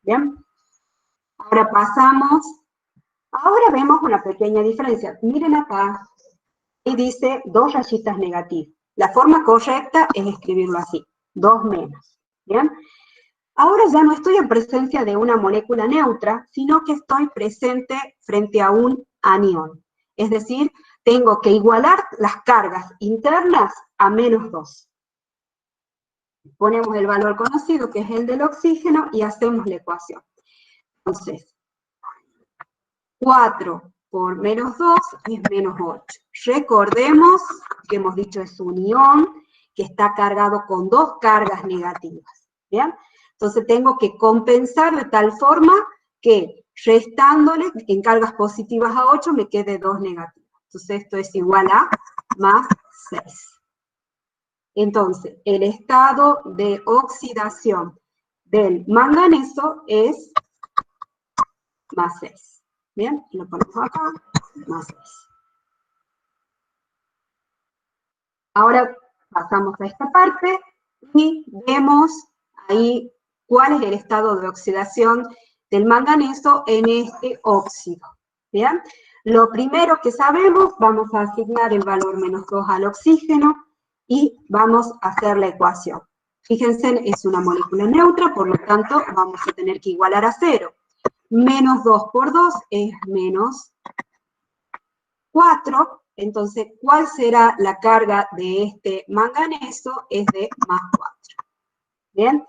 ¿Bien? Ahora pasamos, ahora vemos una pequeña diferencia. Miren acá, y dice 2 rayitas negativas. La forma correcta es escribirlo así, 2 menos. ¿Bien? Ahora ya no estoy en presencia de una molécula neutra, sino que estoy presente frente a un anión. Es decir, tengo que igualar las cargas internas a menos 2. Ponemos el valor conocido, que es el del oxígeno, y hacemos la ecuación. Entonces, 4 por menos 2 es menos 8. Recordemos que hemos dicho es un ión que está cargado con 2 cargas negativas. ¿Bien? Entonces tengo que compensar de tal forma que restándole en cargas positivas a 8 me quede 2 negativas. Entonces esto es igual a más 6. Entonces, el estado de oxidación del manganeso es más 6. Bien, lo ponemos acá, más 6. Ahora pasamos a esta parte y vemos ahí cuál es el estado de oxidación del manganeso en este óxido. ¿Bien? Lo primero que sabemos, vamos a asignar el valor menos 2 al oxígeno y vamos a hacer la ecuación. Fíjense, es una molécula neutra, por lo tanto vamos a tener que igualar a 0. Menos 2 por 2 es menos 4. Entonces, ¿cuál será la carga de este manganeso? Es de más 4. ¿Bien?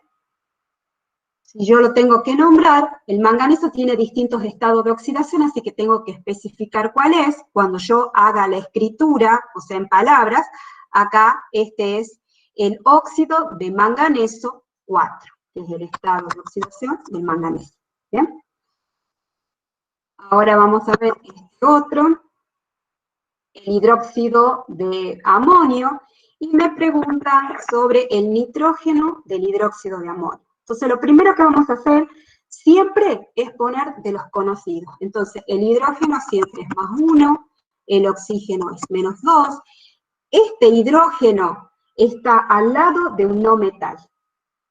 Si yo lo tengo que nombrar, el manganeso tiene distintos estados de oxidación, así que tengo que especificar cuál es. Cuando yo haga la escritura, o sea, en palabras, acá este es el óxido de manganeso 4, que es el estado de oxidación del manganeso. ¿Bien? Ahora vamos a ver este otro, el hidróxido de amonio, y me preguntan sobre el nitrógeno del hidróxido de amonio. Entonces, lo primero que vamos a hacer siempre es poner de los conocidos. Entonces, el hidrógeno siempre es más 1, el oxígeno es menos 2. Este hidrógeno está al lado de un no metal.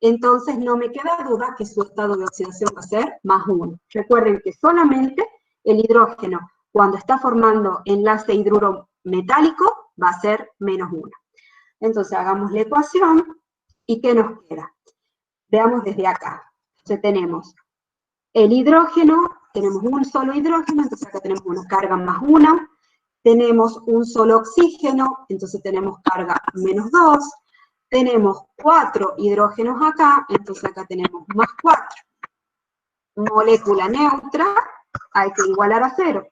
Entonces, no me queda duda que su estado de oxidación va a ser más 1. Recuerden que solamente el hidrógeno, cuando está formando enlace hidruro metálico, va a ser menos 1. Entonces, hagamos la ecuación, ¿y qué nos queda? Veamos desde acá. Entonces, tenemos el hidrógeno, tenemos un solo hidrógeno, entonces acá tenemos una carga más 1. Tenemos un solo oxígeno, entonces tenemos carga menos 2. Tenemos 4 hidrógenos acá, entonces acá tenemos más 4. Molécula neutra, hay que igualar a 0.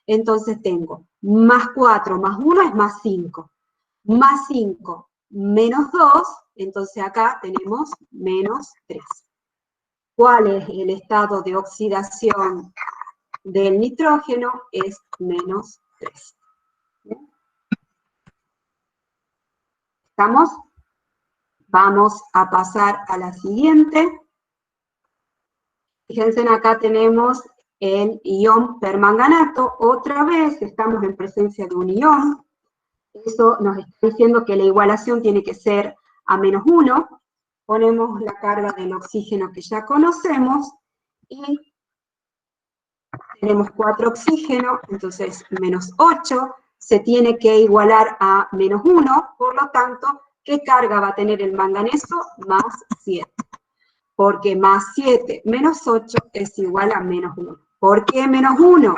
Entonces tengo más 4 más 1 es más 5. Más 5 menos 2, entonces acá tenemos menos 3. ¿Cuál es el estado de oxidación del nitrógeno? Es menos 3. ¿Estamos? Vamos a pasar a la siguiente. Fíjense, acá tenemos el ion permanganato, otra vez estamos en presencia de un ion, eso nos está diciendo que la igualación tiene que ser a -1, ponemos la carga del oxígeno que ya conocemos, y tenemos 4 oxígenos, entonces -8, se tiene que igualar a -1, por lo tanto, ¿qué carga va a tener el manganeso? +7. Porque +7 menos 8 es igual a -1. ¿Por qué -1?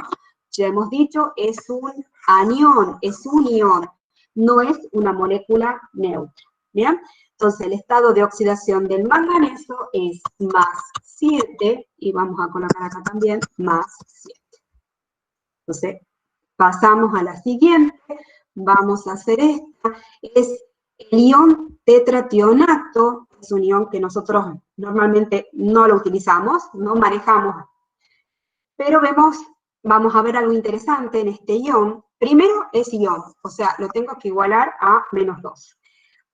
Ya hemos dicho, es un anión, es un ión, no es una molécula neutra. ¿Bien? Entonces, el estado de oxidación del manganeso es +7, y vamos a colocar acá también +7. Entonces, pasamos a la siguiente, vamos a hacer esta, es el ion tetrationato, es un ion que nosotros normalmente no lo utilizamos, no manejamos, pero vamos a ver algo interesante en este ion. Primero es ion, o sea, lo tengo que igualar a -2.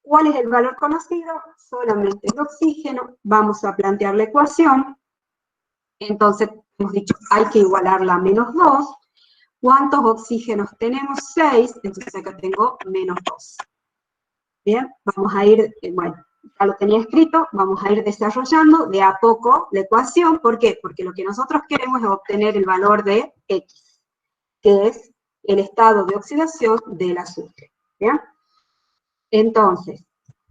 ¿Cuál es el valor conocido? Solamente el oxígeno. Vamos a plantear la ecuación. Entonces, hemos dicho, hay que igualarla a -2. ¿Cuántos oxígenos tenemos? 6, entonces acá tengo -2. Bien, vamos a ir, bueno, ya lo tenía escrito, vamos a ir desarrollando de a poco la ecuación. ¿Por qué? Porque lo que nosotros queremos es obtener el valor de X, que es el estado de oxidación del azufre. ¿Bien? Entonces,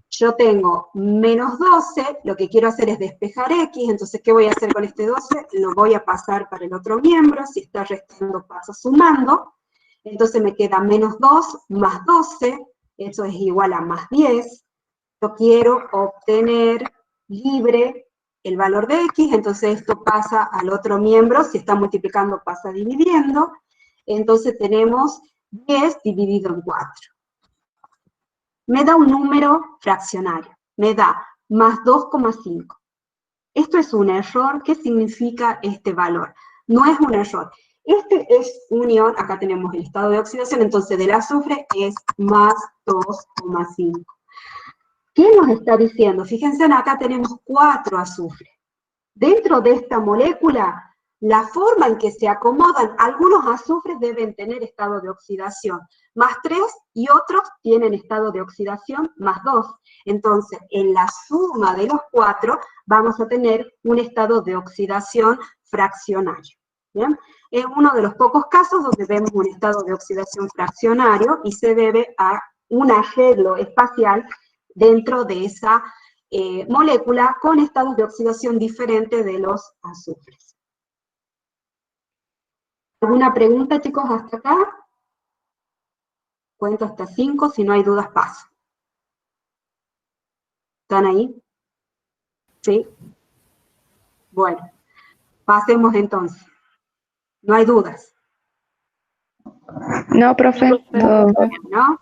yo tengo -12, lo que quiero hacer es despejar X, entonces, ¿qué voy a hacer con este 12? Lo voy a pasar para el otro miembro, si está restando paso sumando, entonces me queda -2 más 12, eso es igual a +10, yo quiero obtener libre el valor de X, entonces esto pasa al otro miembro, si está multiplicando pasa dividiendo, entonces tenemos 10 dividido en 4. Me da un número fraccionario, me da +2,5. Esto es un error. ¿Qué significa este valor? No es un error. Este es un ion, acá tenemos el estado de oxidación, entonces del azufre es +2,5. ¿Qué nos está diciendo? Fíjense, acá tenemos 4 azufres. Dentro de esta molécula, la forma en que se acomodan, algunos azufres deben tener estado de oxidación +3 y otros tienen estado de oxidación +2. Entonces, en la suma de los 4 vamos a tener un estado de oxidación fraccionario. ¿Bien? Es uno de los pocos casos donde vemos un estado de oxidación fraccionario y se debe a un arreglo espacial dentro de esa molécula con estados de oxidación diferentes de los azufres. ¿Alguna pregunta, chicos, hasta acá? Cuento hasta 5, si no hay dudas paso. ¿Están ahí? ¿Sí? Bueno, pasemos entonces. ¿No hay dudas? No, profe. Todo. ¿No?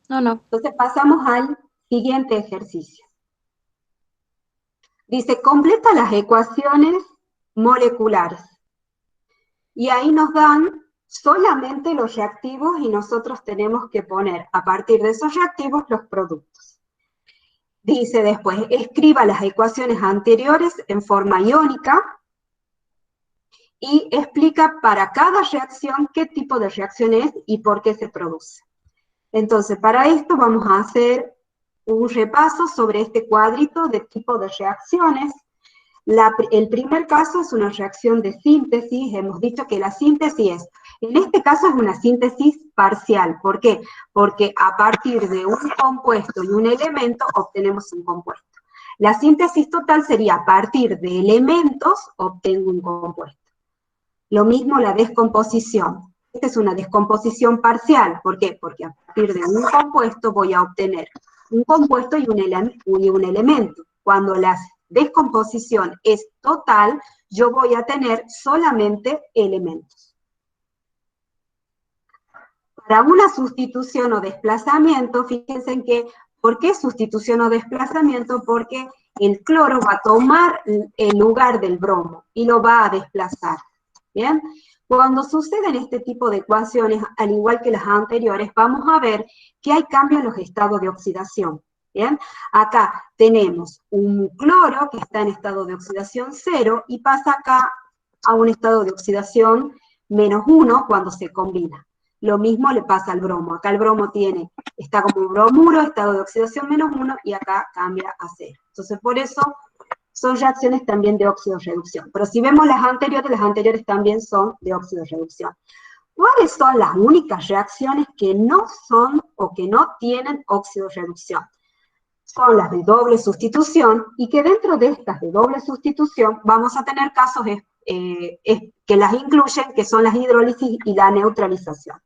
No. Entonces pasamos al siguiente ejercicio. Dice, completa las ecuaciones moleculares. Y ahí nos dan solamente los reactivos y nosotros tenemos que poner a partir de esos reactivos los productos. Dice después, escriba las ecuaciones anteriores en forma iónica y explica para cada reacción qué tipo de reacción es y por qué se produce. Entonces, para esto vamos a hacer un repaso sobre este cuadrito de tipo de reacciones. El primer caso es una reacción de síntesis. Hemos dicho que la síntesis en este caso es una síntesis parcial. ¿Por qué? Porque a partir de un compuesto y un elemento obtenemos un compuesto. La síntesis total sería a partir de elementos obtengo un compuesto. Lo mismo la descomposición. Esta es una descomposición parcial. ¿Por qué? Porque a partir de un compuesto voy a obtener un compuesto y un elemento. Cuando la descomposición es total, yo voy a tener solamente elementos. Para una sustitución o desplazamiento, fíjense en que, ¿por qué sustitución o desplazamiento? Porque el cloro va a tomar el lugar del bromo y lo va a desplazar. ¿Bien? Cuando suceden este tipo de ecuaciones, al igual que las anteriores, vamos a ver que hay cambios en los estados de oxidación. ¿Bien? Acá tenemos un cloro que está en estado de oxidación 0 y pasa acá a un estado de oxidación -1 cuando se combina. Lo mismo le pasa al bromo. Acá el bromo está como un bromuro, estado de oxidación -1, y acá cambia a 0. Entonces, por eso son reacciones también de óxido-reducción. Pero si vemos las anteriores también son de óxido-reducción. ¿Cuáles son las únicas reacciones que no son o que no tienen óxido-reducción? Son las de doble sustitución, y que dentro de estas de doble sustitución vamos a tener casos que las incluyen, que son las hidrólisis y la neutralización.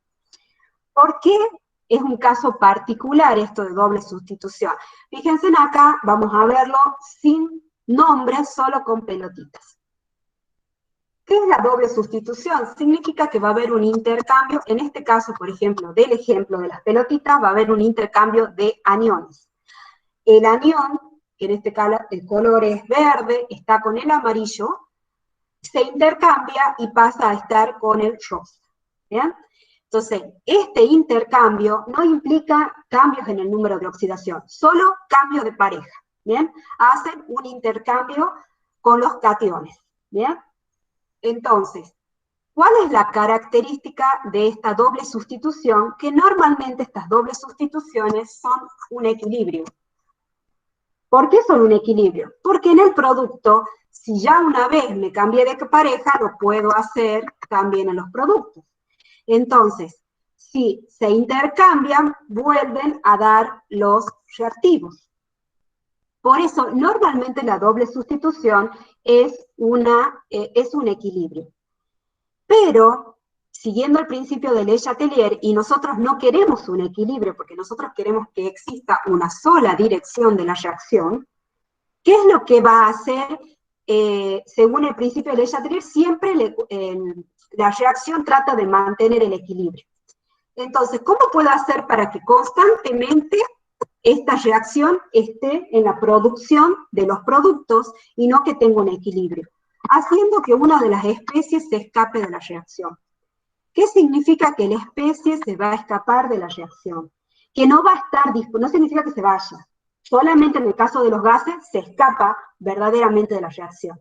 ¿Por qué es un caso particular esto de doble sustitución? Fíjense acá, vamos a verlo sin nombres, solo con pelotitas. ¿Qué es la doble sustitución? Significa que va a haber un intercambio, en este caso, por ejemplo, del ejemplo de las pelotitas, va a haber un intercambio de aniones. El anión, que en este caso el color es verde, está con el amarillo, se intercambia y pasa a estar con el rosa. ¿Bien? Entonces, este intercambio no implica cambios en el número de oxidación, solo cambio de pareja. ¿Bien? Hacen un intercambio con los cationes. ¿Bien? Entonces, ¿cuál es la característica de esta doble sustitución? Que normalmente estas dobles sustituciones son un equilibrio. ¿Por qué son un equilibrio? Porque en el producto, si ya una vez me cambié de pareja, lo puedo hacer también en los productos. Entonces, si se intercambian, vuelven a dar los reactivos. Por eso, normalmente la doble sustitución es un equilibrio. Pero, siguiendo el principio de Le Chatelier, y nosotros no queremos un equilibrio, porque nosotros queremos que exista una sola dirección de la reacción, ¿qué es lo que va a hacer? Según el principio de Le Chatelier, siempre la reacción trata de mantener el equilibrio. Entonces, ¿cómo puedo hacer para que constantemente esta reacción esté en la producción de los productos y no que tenga un equilibrio? Haciendo que una de las especies se escape de la reacción. ¿Qué significa que la especie se va a escapar de la reacción? Que no va a estar disponible, no significa que se vaya. Solamente en el caso de los gases se escapa verdaderamente de la reacción.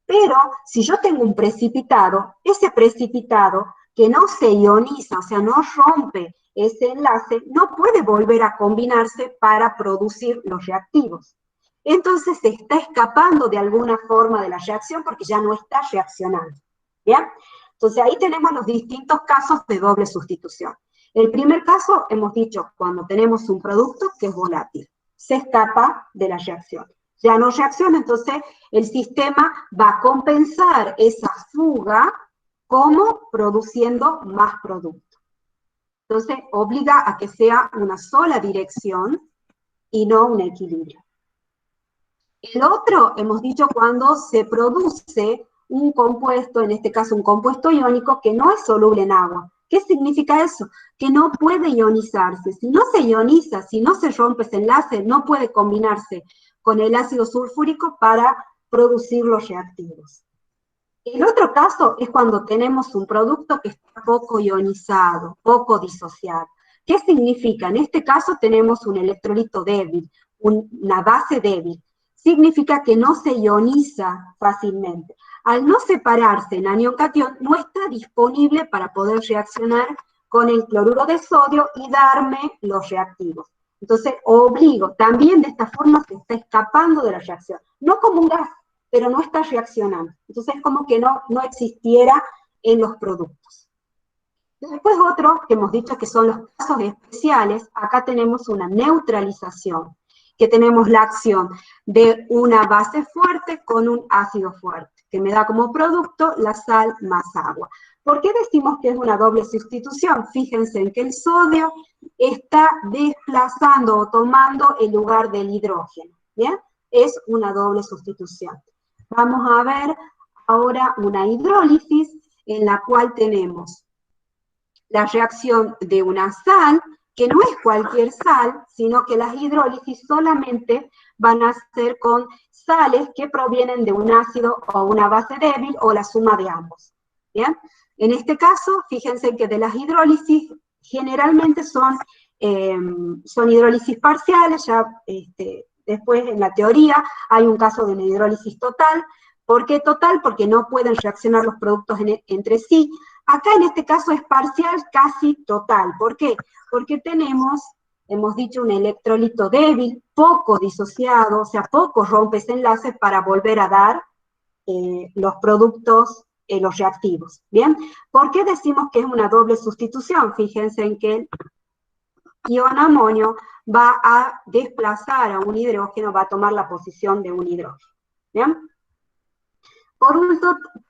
Pero si yo tengo un precipitado, ese precipitado que no se ioniza, o sea, no rompe ese enlace, no puede volver a combinarse para producir los reactivos. Entonces se está escapando de alguna forma de la reacción porque ya no está reaccionando. ¿Bien? Entonces ahí tenemos los distintos casos de doble sustitución. El primer caso, hemos dicho, cuando tenemos un producto que es volátil, se escapa de la reacción. Ya no reacciona, entonces el sistema va a compensar esa fuga como produciendo más producto. Entonces obliga a que sea una sola dirección y no un equilibrio. El otro, hemos dicho, cuando se produce un compuesto, en este caso un compuesto iónico, que no es soluble en agua. ¿Qué significa eso? Que no puede ionizarse. Si no se ioniza, si no se rompe ese enlace, no puede combinarse con el ácido sulfúrico para producir los reactivos. El otro caso es cuando tenemos un producto que está poco ionizado, poco disociado. ¿Qué significa? En este caso tenemos un electrolito débil, una base débil. Significa que no se ioniza fácilmente. Al no separarse en anión-catión, no está disponible para poder reaccionar con el cloruro de sodio y darme los reactivos. Entonces, obligo, también de esta forma se está escapando de la reacción. No como un gas, pero no está reaccionando. Entonces, es como que no existiera en los productos. Después otro, que hemos dicho que son los casos especiales, acá tenemos una neutralización, que tenemos la acción de una base fuerte con un ácido fuerte, que me da como producto la sal más agua. ¿Por qué decimos que es una doble sustitución? Fíjense en que el sodio está desplazando o tomando el lugar del hidrógeno, ¿bien? Es una doble sustitución. Vamos a ver ahora una hidrólisis en la cual tenemos la reacción de una sal, que no es cualquier sal, sino que las hidrólisis solamente van a ser con sales que provienen de un ácido o una base débil o la suma de ambos. ¿Bien? En este caso, fíjense que de las hidrólisis generalmente son hidrólisis parciales, ya después en la teoría hay un caso de una hidrólisis total, ¿Por qué total? Porque no pueden reaccionar los productos entre sí. Acá en este caso es parcial, casi total. ¿Por qué? Porque tenemos, hemos dicho, un electrolito débil, poco disociado, o sea, poco rompe ese enlace para volver a dar los productos, los reactivos. ¿Bien? ¿Por qué decimos que es una doble sustitución? Fíjense en que el ion amonio va a desplazar a un hidrógeno, va a tomar la posición de un hidrógeno. ¿Bien? Por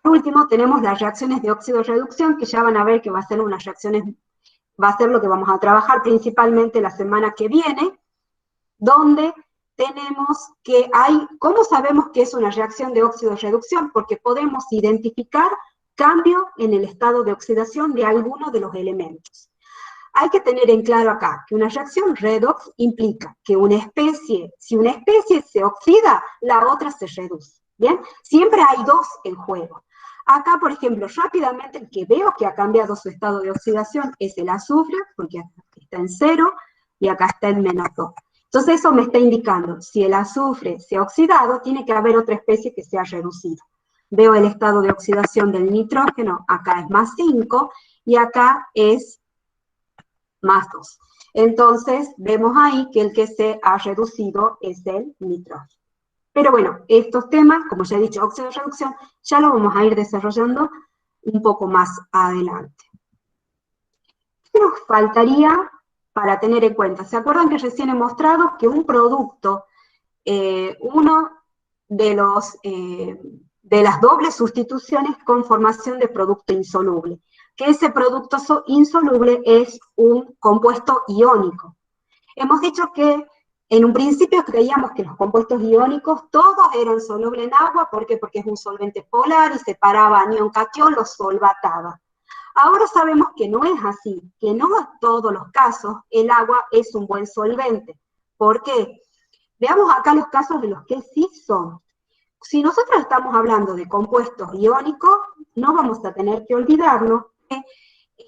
último, tenemos las reacciones de óxido-reducción, que ya van a ver que va a ser unas reacciones, va a ser lo que vamos a trabajar principalmente la semana que viene, donde tenemos que hay, ¿cómo sabemos que es una reacción de óxido-reducción? Porque podemos identificar cambio en el estado de oxidación de alguno de los elementos. Hay que tener en claro acá que una reacción redox implica que una especie, si una especie se oxida, la otra se reduce. ¿Bien? Siempre hay dos en juego. Acá, por ejemplo, rápidamente el que veo que ha cambiado su estado de oxidación es el azufre, porque acá está en 0 y acá está en -2. Entonces eso me está indicando, si el azufre se ha oxidado, tiene que haber otra especie que se ha reducido. Veo el estado de oxidación del nitrógeno, acá es +5 y acá es +2. Entonces vemos ahí que el que se ha reducido es el nitrógeno. Pero bueno, estos temas, como ya he dicho, óxido-reducción, ya lo vamos a ir desarrollando un poco más adelante. ¿Qué nos faltaría para tener en cuenta? ¿Se acuerdan que recién he mostrado que un producto, uno de las dobles sustituciones con formación de producto insoluble? Que ese producto insoluble es un compuesto iónico. Hemos dicho que en un principio creíamos que los compuestos iónicos todos eran solubles en agua. ¿Por qué? Porque es un solvente polar y separaba anión-catión, los solvataba. Ahora sabemos que no es así, que no en todos los casos el agua es un buen solvente. ¿Por qué? Veamos acá los casos de los que sí son. Si nosotros estamos hablando de compuestos iónicos, no vamos a tener que olvidarnos que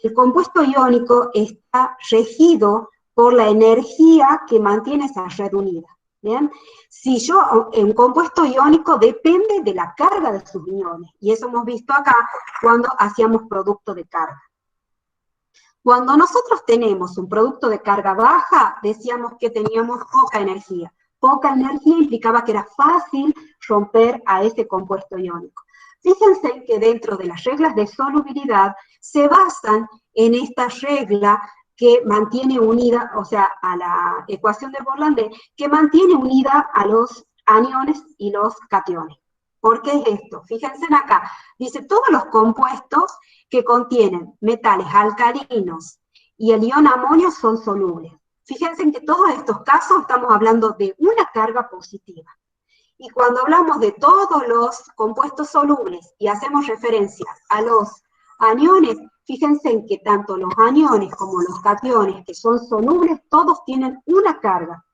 el compuesto iónico está regido por la energía que mantiene esa red unida. ¿Bien? Si un compuesto iónico depende de la carga de sus iones, y eso hemos visto acá cuando hacíamos producto de carga. Cuando nosotros tenemos un producto de carga baja, decíamos que teníamos poca energía. Poca energía implicaba que era fácil romper a ese compuesto iónico. Fíjense que dentro de las reglas de solubilidad se basan en esta regla que mantiene unida, o sea, a la ecuación de Borlandais, que mantiene unida a los aniones y los cationes. ¿Por qué es esto? Fíjense acá, dice todos los compuestos que contienen metales alcalinos y el ion amonio son solubles. Fíjense en que en todos estos casos estamos hablando de una carga positiva. Y cuando hablamos de todos los compuestos solubles y hacemos referencia a los aniones, fíjense en que tanto los aniones como los cationes que son solubles, todos tienen una carga.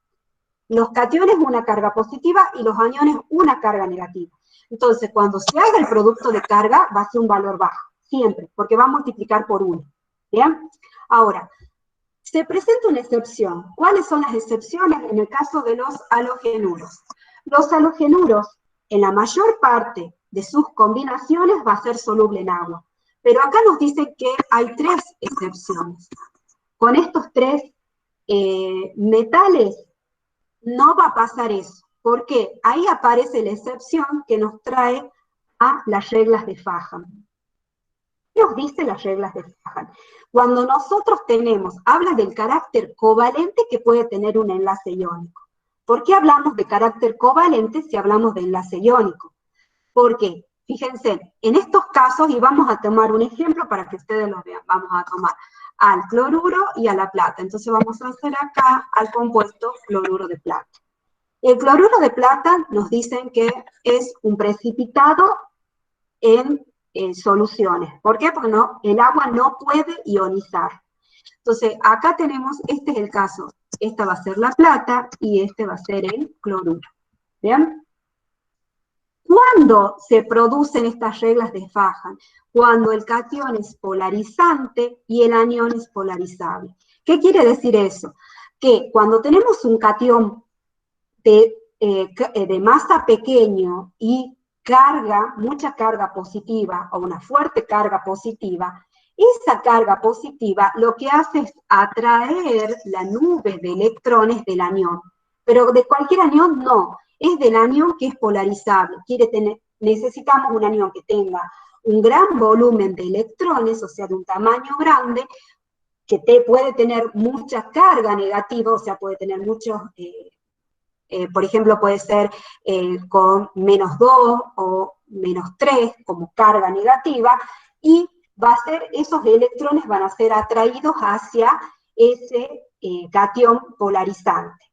Los cationes una carga positiva y los aniones una carga negativa. Entonces, cuando se haga el producto de carga, va a ser un valor bajo, siempre, porque va a multiplicar por 1. ¿Bien? Ahora, se presenta una excepción. ¿Cuáles son las excepciones en el caso de los halogenuros? Los halogenuros, en la mayor parte de sus combinaciones, va a ser soluble en agua. Pero acá nos dicen que hay 3 excepciones. Con estos 3 metales no va a pasar eso. ¿Por qué? Ahí aparece la excepción que nos trae a las reglas de Fajam. ¿Qué nos dice las reglas de Fajam? Cuando nosotros habla del carácter covalente que puede tener un enlace iónico. ¿Por qué hablamos de carácter covalente si hablamos de enlace iónico? Porque, fíjense, en estos casos, y vamos a tomar un ejemplo para que ustedes lo vean, vamos a tomar al cloruro y a la plata. Entonces vamos a hacer acá al compuesto cloruro de plata. El cloruro de plata nos dicen que es un precipitado en soluciones. ¿Por qué? Porque el agua no puede ionizar. Entonces, acá tenemos, este es el caso. Esta va a ser la plata y este va a ser el cloruro. ¿Bien? ¿Cuándo se producen estas reglas de Fajam? Cuando el catión es polarizante y el anión es polarizable. ¿Qué quiere decir eso? Que cuando tenemos un catión de masa pequeño y carga, mucha carga positiva o una fuerte carga positiva, esa carga positiva lo que hace es atraer la nube de electrones del anión. Pero de cualquier anión no, es del anión que es polarizable. Necesitamos un anión que tenga un gran volumen de electrones, o sea, de un tamaño grande, que puede tener mucha carga negativa, o sea, puede tener muchos, por ejemplo, puede ser con -2 o -3 como carga negativa, y esos electrones van a ser atraídos hacia ese catión polarizante.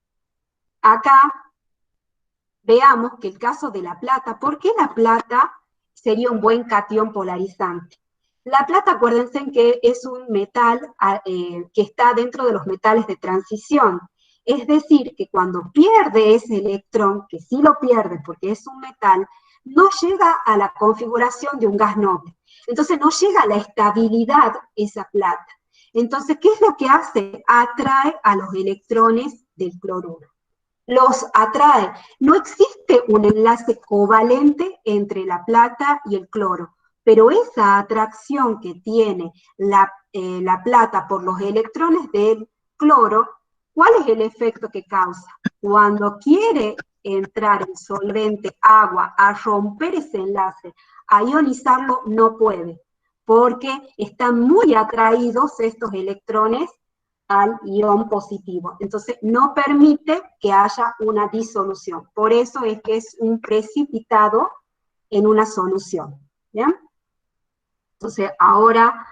Acá veamos que el caso de la plata, ¿por qué la plata sería un buen catión polarizante? La plata, acuérdense que es un metal que está dentro de los metales de transición. Es decir, que cuando pierde ese electrón, que sí lo pierde porque es un metal, no llega a la configuración de un gas noble. Entonces no llega a la estabilidad esa plata. Entonces, ¿qué es lo que hace? Atrae a los electrones del cloruro. Los atrae. No existe un enlace covalente entre la plata y el cloro, pero esa atracción que tiene la plata por los electrones del cloro, ¿cuál es el efecto que causa? Cuando quiere entrar el solvente agua a romper ese enlace, a ionizarlo, no puede, porque están muy atraídos estos electrones al ion positivo. Entonces, no permite que haya una disolución. Por eso es que es un precipitado en una solución. ¿Bien? Entonces, ahora,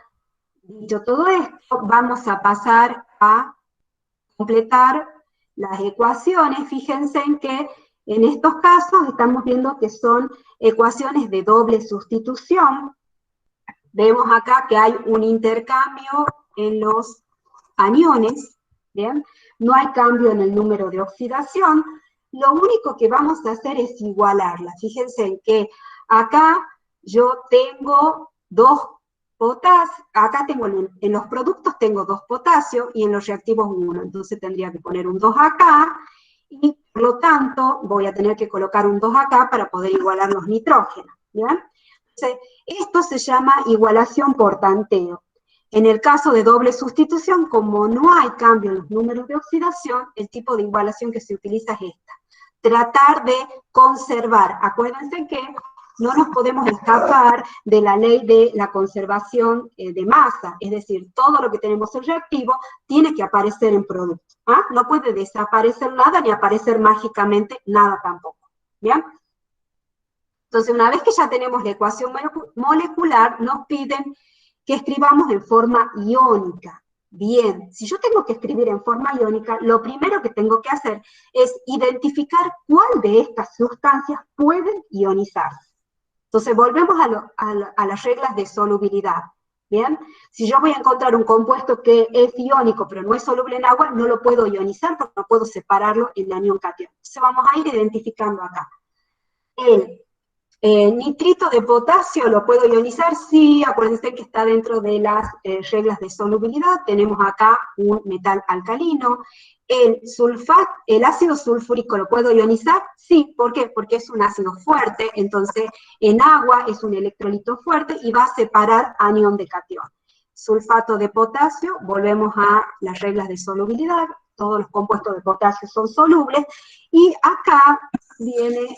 dicho todo esto, vamos a pasar a completar las ecuaciones. Fíjense en que en estos casos estamos viendo que son ecuaciones de doble sustitución. Vemos acá que hay un intercambio en los aniones, ¿bien? No hay cambio en el número de oxidación, lo único que vamos a hacer es igualarla. Fíjense en que acá yo tengo dos potasios, acá tengo en los productos tengo 2 potasios y en los reactivos 1, entonces tendría que poner un 2 acá, y por lo tanto voy a tener que colocar un 2 acá para poder igualar los nitrógenos, ¿bien? Entonces, esto se llama igualación por tanteo. En el caso de doble sustitución, como no hay cambio en los números de oxidación, el tipo de igualación que se utiliza es esta. Tratar de conservar. Acuérdense que no nos podemos escapar de la ley de la conservación de masa, es decir, todo lo que tenemos en reactivo tiene que aparecer en producto. ¿Ah? No puede desaparecer nada ni aparecer mágicamente nada tampoco. ¿Bien? Entonces, una vez que ya tenemos la ecuación molecular, nos piden que escribamos en forma iónica. Bien, si yo tengo que escribir en forma iónica, lo primero que tengo que hacer es identificar cuál de estas sustancias pueden ionizarse. Entonces, volvemos a las reglas de solubilidad. Bien, si yo voy a encontrar un compuesto que es iónico, pero no es soluble en agua, no lo puedo ionizar porque no puedo separarlo en anión catión. Entonces, vamos a ir identificando acá. Nitrito de potasio, ¿lo puedo ionizar? Sí, acuérdense que está dentro de las reglas de solubilidad. Tenemos acá un metal alcalino. El ácido sulfúrico, ¿lo puedo ionizar? Sí, ¿por qué? Porque es un ácido fuerte, entonces en agua es un electrolito fuerte y va a separar anión de catión. Sulfato de potasio, volvemos a las reglas de solubilidad, todos los compuestos de potasio son solubles, y acá viene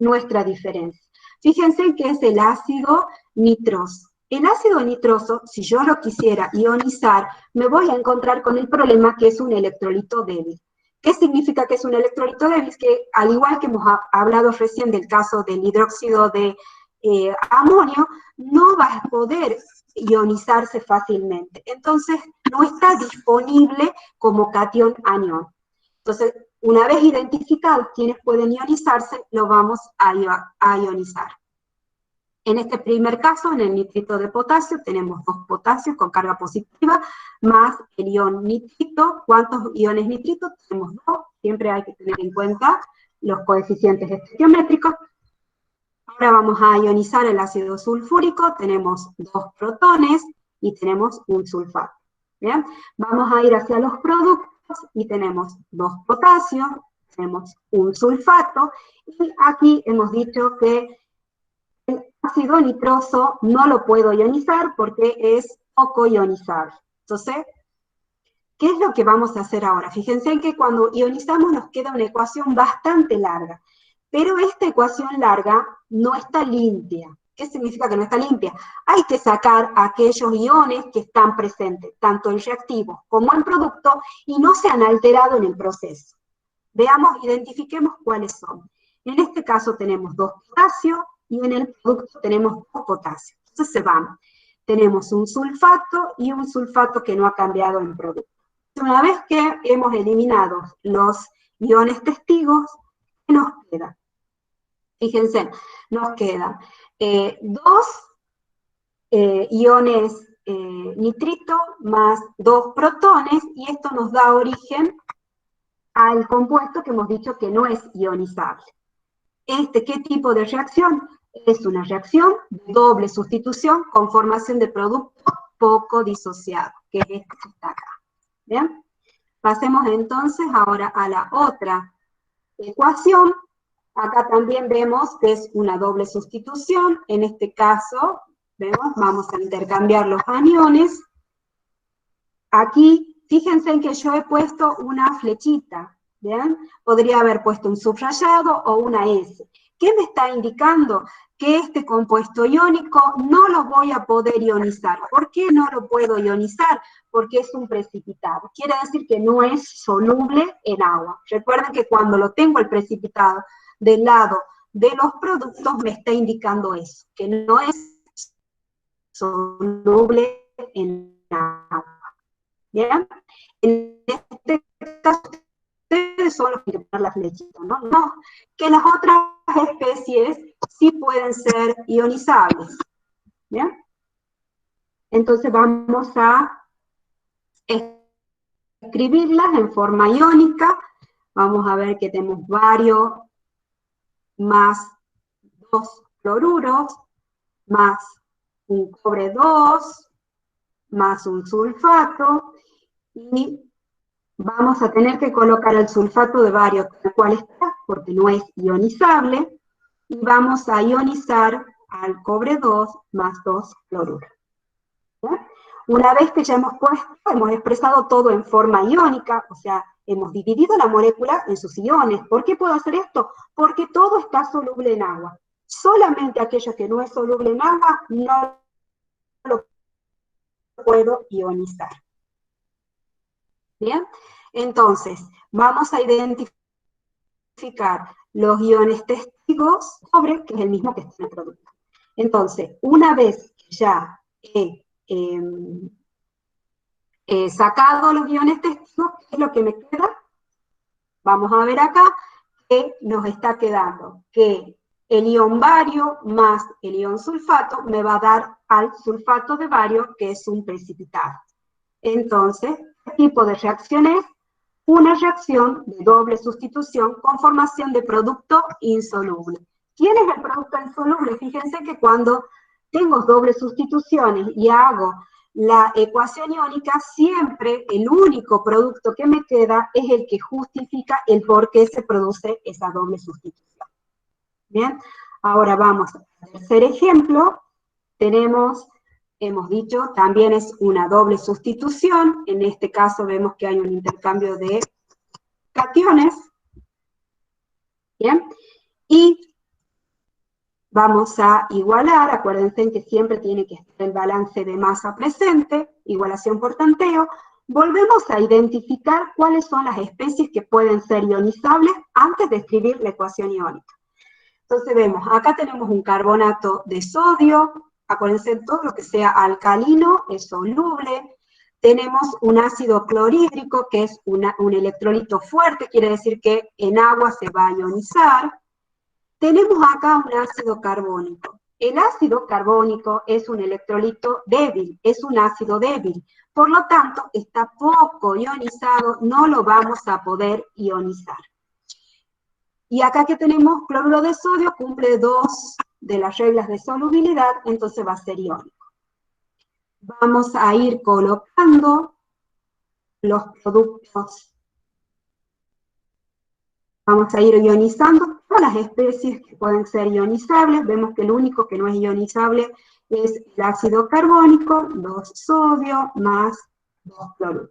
nuestra diferencia. Fíjense que es el ácido nitroso. El ácido nitroso, si yo lo quisiera ionizar, me voy a encontrar con el problema que es un electrolito débil. ¿Qué significa que es un electrolito débil? Que al igual que hemos hablado recién del caso del hidróxido de amonio, no va a poder ionizarse fácilmente. Entonces, no está disponible como catión anión. Entonces, una vez identificados quienes pueden ionizarse, lo vamos a ionizar. En este primer caso, en el nitrito de potasio, tenemos 2 potasios con carga positiva, más el ion nitrito. ¿Cuántos iones nitrito? Tenemos 2. Siempre hay que tener en cuenta los coeficientes estequiométricos. Ahora vamos a ionizar el ácido sulfúrico. Tenemos 2 protones y tenemos un sulfato. ¿Bien? Vamos a ir hacia los productos y tenemos 2 potasios, tenemos un sulfato, y aquí hemos dicho que ácido nitroso no lo puedo ionizar porque es poco ionizable. Entonces, ¿qué es lo que vamos a hacer ahora? Fíjense que cuando ionizamos nos queda una ecuación bastante larga, pero esta ecuación larga no está limpia. ¿Qué significa que no está limpia? Hay que sacar aquellos iones que están presentes, tanto en reactivos como en producto, y no se han alterado en el proceso. Veamos, identifiquemos cuáles son. En este caso tenemos 2 potasio y en el producto tenemos 2 potasio. Entonces vamos, tenemos un sulfato y un sulfato que no ha cambiado en producto. Una vez que hemos eliminado los iones testigos, ¿qué nos queda? Fíjense, nos quedan 2 iones nitrito más 2 protones, y esto nos da origen al compuesto que hemos dicho que no es ionizable. ¿Qué tipo de reacción? Es una reacción de doble sustitución con formación de producto poco disociado, que es este que está acá. ¿Bien? Pasemos entonces ahora a la otra ecuación. Acá también vemos que es una doble sustitución. En este caso, vemos, vamos a intercambiar los aniones. Aquí, fíjense en que yo he puesto una flechita, ¿bien? Podría haber puesto un subrayado o una S. ¿Qué me está indicando? Que este compuesto iónico no lo voy a poder ionizar. ¿Por qué no lo puedo ionizar? Porque es un precipitado. Quiere decir que no es soluble en agua. Recuerden que cuando lo tengo el precipitado del lado de los productos me está indicando eso, que no es soluble en agua. ¿Bien? En este caso, ustedes son los que ponen la flechita, ¿no? No, que las otras especies sí pueden ser ionizables. ¿Bien? Entonces vamos a escribirlas en forma iónica. Vamos a ver que tenemos bario más 2 fluoruros, más un cobre 2, más un sulfato, y vamos a tener que colocar el sulfato de bario tal cual está, porque no es ionizable, y vamos a ionizar al cobre 2 más 2 fluoruro. ¿Sí? Una vez que ya hemos expresado todo en forma iónica, o sea, hemos dividido la molécula en sus iones. ¿Por qué puedo hacer esto? Porque todo está soluble en agua. Solamente aquello que no es soluble en agua no lo puedo ionizar. ¿Bien? Entonces, vamos a identificar los iones testigos cobre, que es el mismo que está en el producto. Entonces, una vez que ya he sacado los iones testigos, ¿qué es lo que me queda? Vamos a ver acá que nos está quedando que el ion bario más el ion sulfato me va a dar al sulfato de bario, que es un precipitado. Entonces, ¿qué tipo de reacción es? Una reacción de doble sustitución con formación de producto insoluble. ¿Quién es el producto insoluble? Fíjense que cuando tengo dobles sustituciones y hago la ecuación iónica, siempre el único producto que me queda es el que justifica el por qué se produce esa doble sustitución. Bien, ahora vamos al tercer ejemplo. Tenemos, hemos dicho, también es una doble sustitución. En este caso vemos que hay un intercambio de cationes. Bien, y vamos a igualar, acuérdense que siempre tiene que estar el balance de masa presente, igualación por tanteo. Volvemos a identificar cuáles son las especies que pueden ser ionizables antes de escribir la ecuación iónica. Entonces vemos, acá tenemos un carbonato de sodio, acuérdense, todo lo que sea alcalino es soluble. Tenemos un ácido clorhídrico, que es un electrolito fuerte, quiere decir que en agua se va a ionizar. Tenemos acá un ácido carbónico. El ácido carbónico es un electrolito débil, es un ácido débil. Por lo tanto, está poco ionizado, no lo vamos a poder ionizar. Y acá que tenemos cloruro de sodio, cumple 2 de las reglas de solubilidad, entonces va a ser iónico. Vamos a ir colocando los productos. Vamos a ir ionizando todas las especies que pueden ser ionizables, vemos que el único que no es ionizable es el ácido carbónico, 2 sodio más 2 cloruro.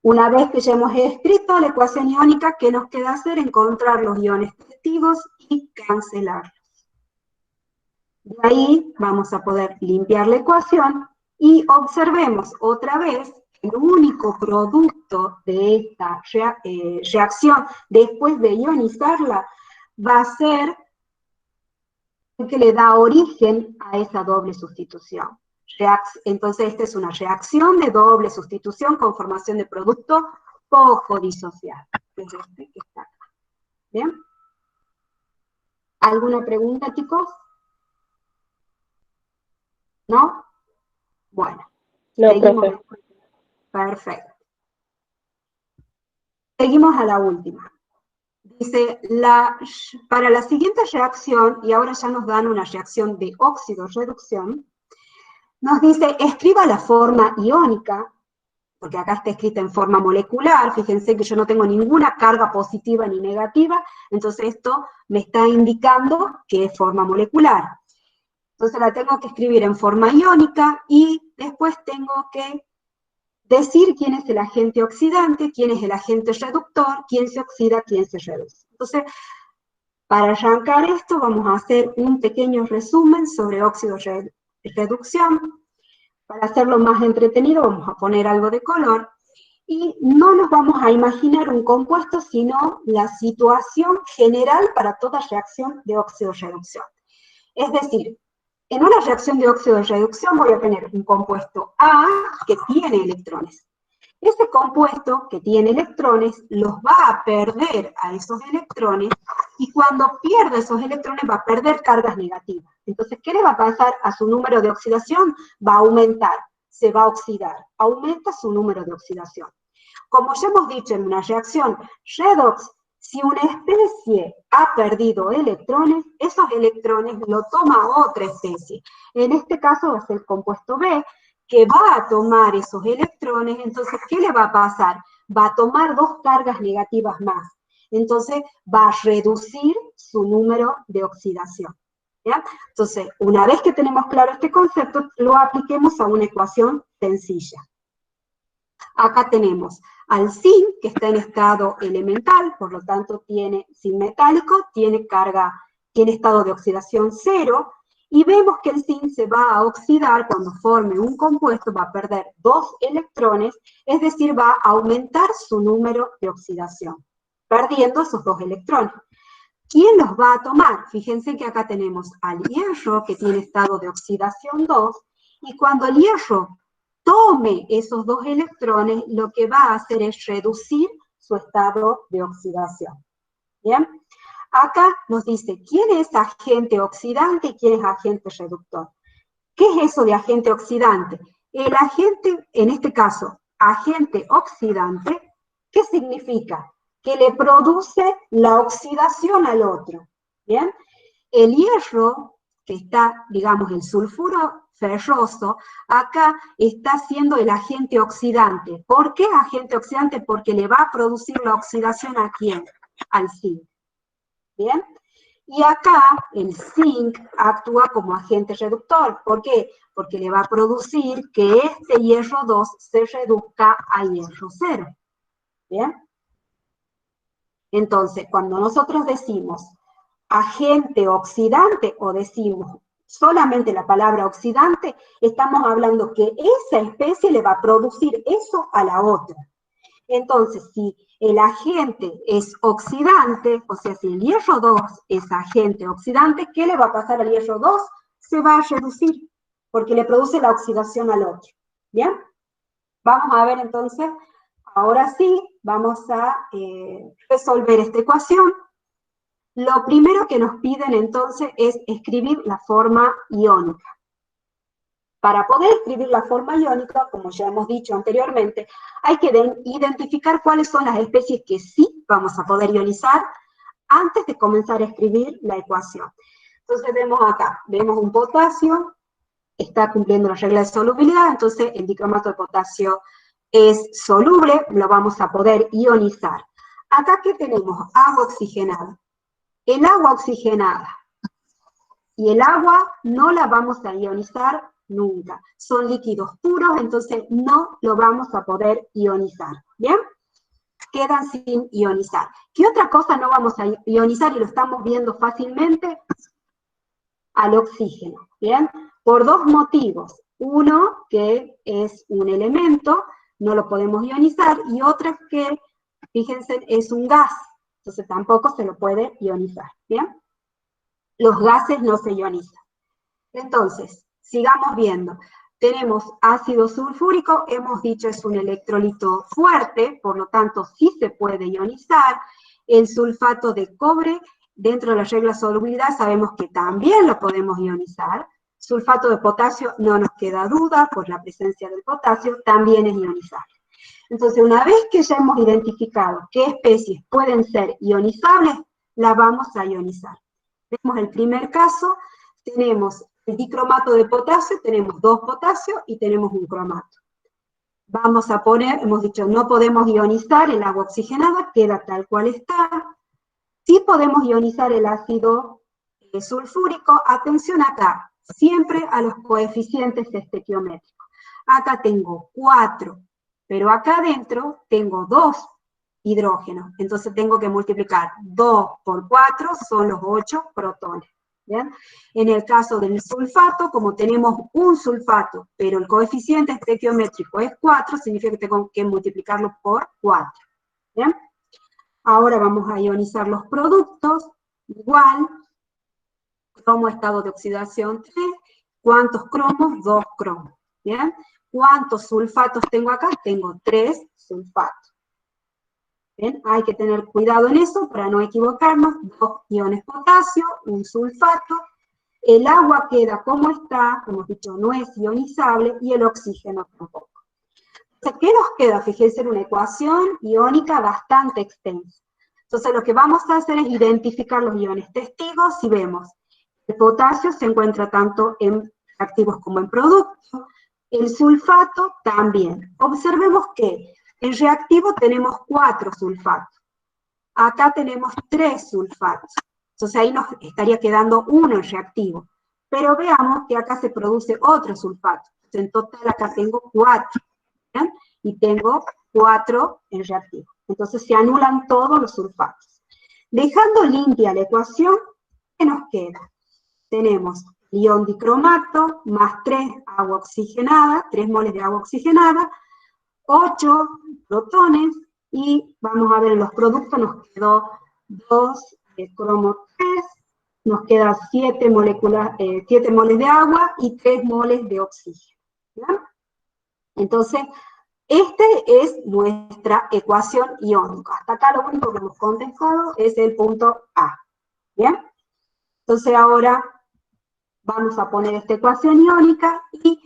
Una vez que ya hemos escrito la ecuación iónica, ¿qué nos queda hacer? Encontrar los iones testigos y cancelarlos. De ahí vamos a poder limpiar la ecuación y observemos otra vez el único producto de esta reacción después de ionizarla va a ser el que le da origen a esa doble sustitución. Entonces, esta es una reacción de doble sustitución con formación de producto poco disociado. Es este que está acá. ¿Bien? ¿Alguna pregunta, chicos? ¿No? Bueno. No, Seguimos. profe. Perfecto. Seguimos a la última. Dice, para la siguiente reacción, y ahora ya nos dan una reacción de óxido-reducción, nos dice, escriba la forma iónica, porque acá está escrita en forma molecular, fíjense que yo no tengo ninguna carga positiva ni negativa, entonces esto me está indicando que es forma molecular. Entonces la tengo que escribir en forma iónica, y después tengo que decir quién es el agente oxidante, quién es el agente reductor, quién se oxida, quién se reduce. Entonces, para arrancar esto, vamos a hacer un pequeño resumen sobre óxido-reducción. Para hacerlo más entretenido, vamos a poner algo de color, y no nos vamos a imaginar un compuesto, sino la situación general para toda reacción de óxido-reducción. Es decir, en una reacción de óxido-reducción voy a tener un compuesto A que tiene electrones. Ese compuesto que tiene electrones los va a perder a esos electrones, y cuando pierde esos electrones va a perder cargas negativas. Entonces, ¿qué le va a pasar a su número de oxidación? Va a aumentar, se va a oxidar, aumenta su número de oxidación. Como ya hemos dicho en una reacción redox, si una especie ha perdido electrones, esos electrones lo toma otra especie. En este caso va a ser el compuesto B, que va a tomar esos electrones. Entonces, ¿qué le va a pasar? Va a tomar 2 cargas negativas más. Entonces, va a reducir su número de oxidación. ¿Ya? Entonces, una vez que tenemos claro este concepto, lo apliquemos a una ecuación sencilla. Acá tenemos al zinc, que está en estado elemental, por lo tanto tiene zinc metálico, tiene estado de oxidación 0, y vemos que el zinc se va a oxidar cuando forme un compuesto, va a perder 2 electrones, es decir, va a aumentar su número de oxidación, perdiendo esos 2 electrones. ¿Quién los va a tomar? Fíjense que acá tenemos al hierro, que tiene estado de oxidación 2, y cuando el hierro tome esos 2 electrones, lo que va a hacer es reducir su estado de oxidación. ¿Bien? Acá nos dice quién es agente oxidante y quién es agente reductor. ¿Qué es eso de agente oxidante? El agente, en este caso, agente oxidante, ¿qué significa? Que le produce la oxidación al otro. ¿Bien? El hierro, que está, digamos, el sulfuro ferroso, acá está siendo el agente oxidante. ¿Por qué agente oxidante? Porque le va a producir la oxidación ¿a quién? Al zinc. ¿Bien? Y acá el zinc actúa como agente reductor. ¿Por qué? Porque le va a producir que este hierro 2 se reduzca a hierro 0. ¿Bien? Entonces, cuando nosotros decimos agente oxidante o decimos solamente la palabra oxidante, estamos hablando que esa especie le va a producir eso a la otra. Entonces, si el agente es oxidante, o sea, si el hierro 2 es agente oxidante, ¿qué le va a pasar al hierro 2? Se va a reducir, porque le produce la oxidación al otro. ¿Bien? Vamos a ver entonces, ahora sí, vamos a resolver esta ecuación. Lo primero que nos piden entonces es escribir la forma iónica. Para poder escribir la forma iónica, como ya hemos dicho anteriormente, hay que identificar cuáles son las especies que sí vamos a poder ionizar antes de comenzar a escribir la ecuación. Entonces vemos acá, vemos un potasio, está cumpliendo la regla de solubilidad, entonces el dicromato de potasio es soluble, lo vamos a poder ionizar. Acá, ¿qué tenemos? Agua oxigenada. El agua oxigenada y el agua no la vamos a ionizar nunca. Son líquidos puros, entonces no lo vamos a poder ionizar. ¿Bien? Quedan sin ionizar. ¿Qué otra cosa no vamos a ionizar y lo estamos viendo fácilmente? Al oxígeno. ¿Bien? Por dos motivos. Uno, que es un elemento, no lo podemos ionizar, y otra que, fíjense, es un gas. Entonces tampoco se lo puede ionizar. ¿Bien? Los gases no se ionizan. Entonces, sigamos viendo. Tenemos ácido sulfúrico, hemos dicho es un electrolito fuerte, por lo tanto sí se puede ionizar. El sulfato de cobre, dentro de la regla de solubilidad, sabemos que también lo podemos ionizar. Sulfato de potasio, no nos queda duda, por la presencia del potasio, también es ionizable. Entonces, una vez que ya hemos identificado qué especies pueden ser ionizables, las vamos a ionizar. Vemos el primer caso, tenemos el dicromato de potasio, tenemos 2 potasios y tenemos un cromato. Vamos a poner, hemos dicho, no podemos ionizar el agua oxigenada, queda tal cual está. Sí podemos ionizar el ácido sulfúrico, atención acá, siempre a los coeficientes estequiométricos. Acá tengo 4, pero acá adentro tengo 2 hidrógenos, entonces tengo que multiplicar 2 por 4, son los 8 protones. ¿Bien? En el caso del sulfato, como tenemos un sulfato, pero el coeficiente estequiométrico es 4, significa que tengo que multiplicarlo por 4. ¿Bien? Ahora vamos a ionizar los productos, igual, cromo estado de oxidación 3, ¿cuántos cromos? 2 cromos. ¿Bien? ¿Cuántos sulfatos tengo acá? Tengo 3 sulfatos. ¿Bien? Hay que tener cuidado en eso para no equivocarnos. 2 iones potasio, un sulfato. El agua queda como está, como hemos dicho, no es ionizable, y el oxígeno tampoco. Entonces, ¿qué nos queda? Fíjense en una ecuación iónica bastante extensa. Entonces, lo que vamos a hacer es identificar los iones testigos y vemos el potasio se encuentra tanto en activos como en productos, el sulfato también. Observemos que en reactivo tenemos 4 sulfatos. Acá tenemos 3 sulfatos. Entonces ahí nos estaría quedando 1 en reactivo. Pero veamos que acá se produce otro sulfato. Entonces, en total acá tengo 4. ¿Bien? Y tengo 4 en reactivo. Entonces se anulan todos los sulfatos. Dejando limpia la ecuación, ¿qué nos queda? Tenemos ion dicromato más 3 agua oxigenada, 3 moles de agua oxigenada, 8 protones, y vamos a ver en los productos, nos quedó 2 cromo 3, nos quedan 7 moles de agua y 3 moles de oxígeno. ¿Bien? Entonces, esta es nuestra ecuación iónica. Hasta acá lo único que hemos contestado es el punto A. ¿Bien? Entonces ahora vamos a poner esta ecuación iónica y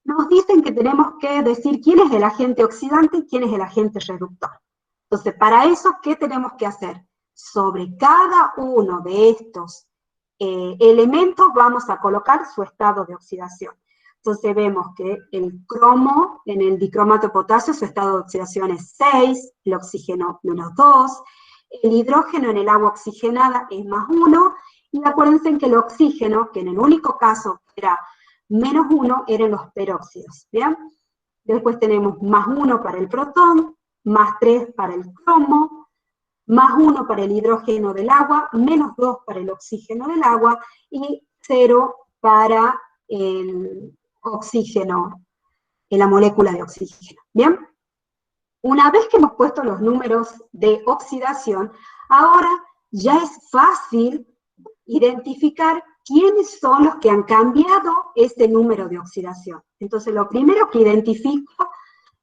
nos dicen que tenemos que decir quién es el agente oxidante y quién es el agente reductor. Entonces, para eso, ¿qué tenemos que hacer? Sobre cada uno de estos elementos vamos a colocar su estado de oxidación. Entonces vemos que el cromo, en el dicromato de potasio, su estado de oxidación es 6, el oxígeno menos 2, el hidrógeno en el agua oxigenada es más 1, y acuérdense que el oxígeno, que en el único caso era menos 1, eran los peróxidos, ¿bien? Después tenemos más 1 para el protón, más 3 para el cromo, más 1 para el hidrógeno del agua, menos 2 para el oxígeno del agua, y 0 para el oxígeno, en la molécula de oxígeno, ¿bien? Una vez que hemos puesto los números de oxidación, ahora ya es fácil identificar quiénes son los que han cambiado ese número de oxidación. Entonces, lo primero que identifico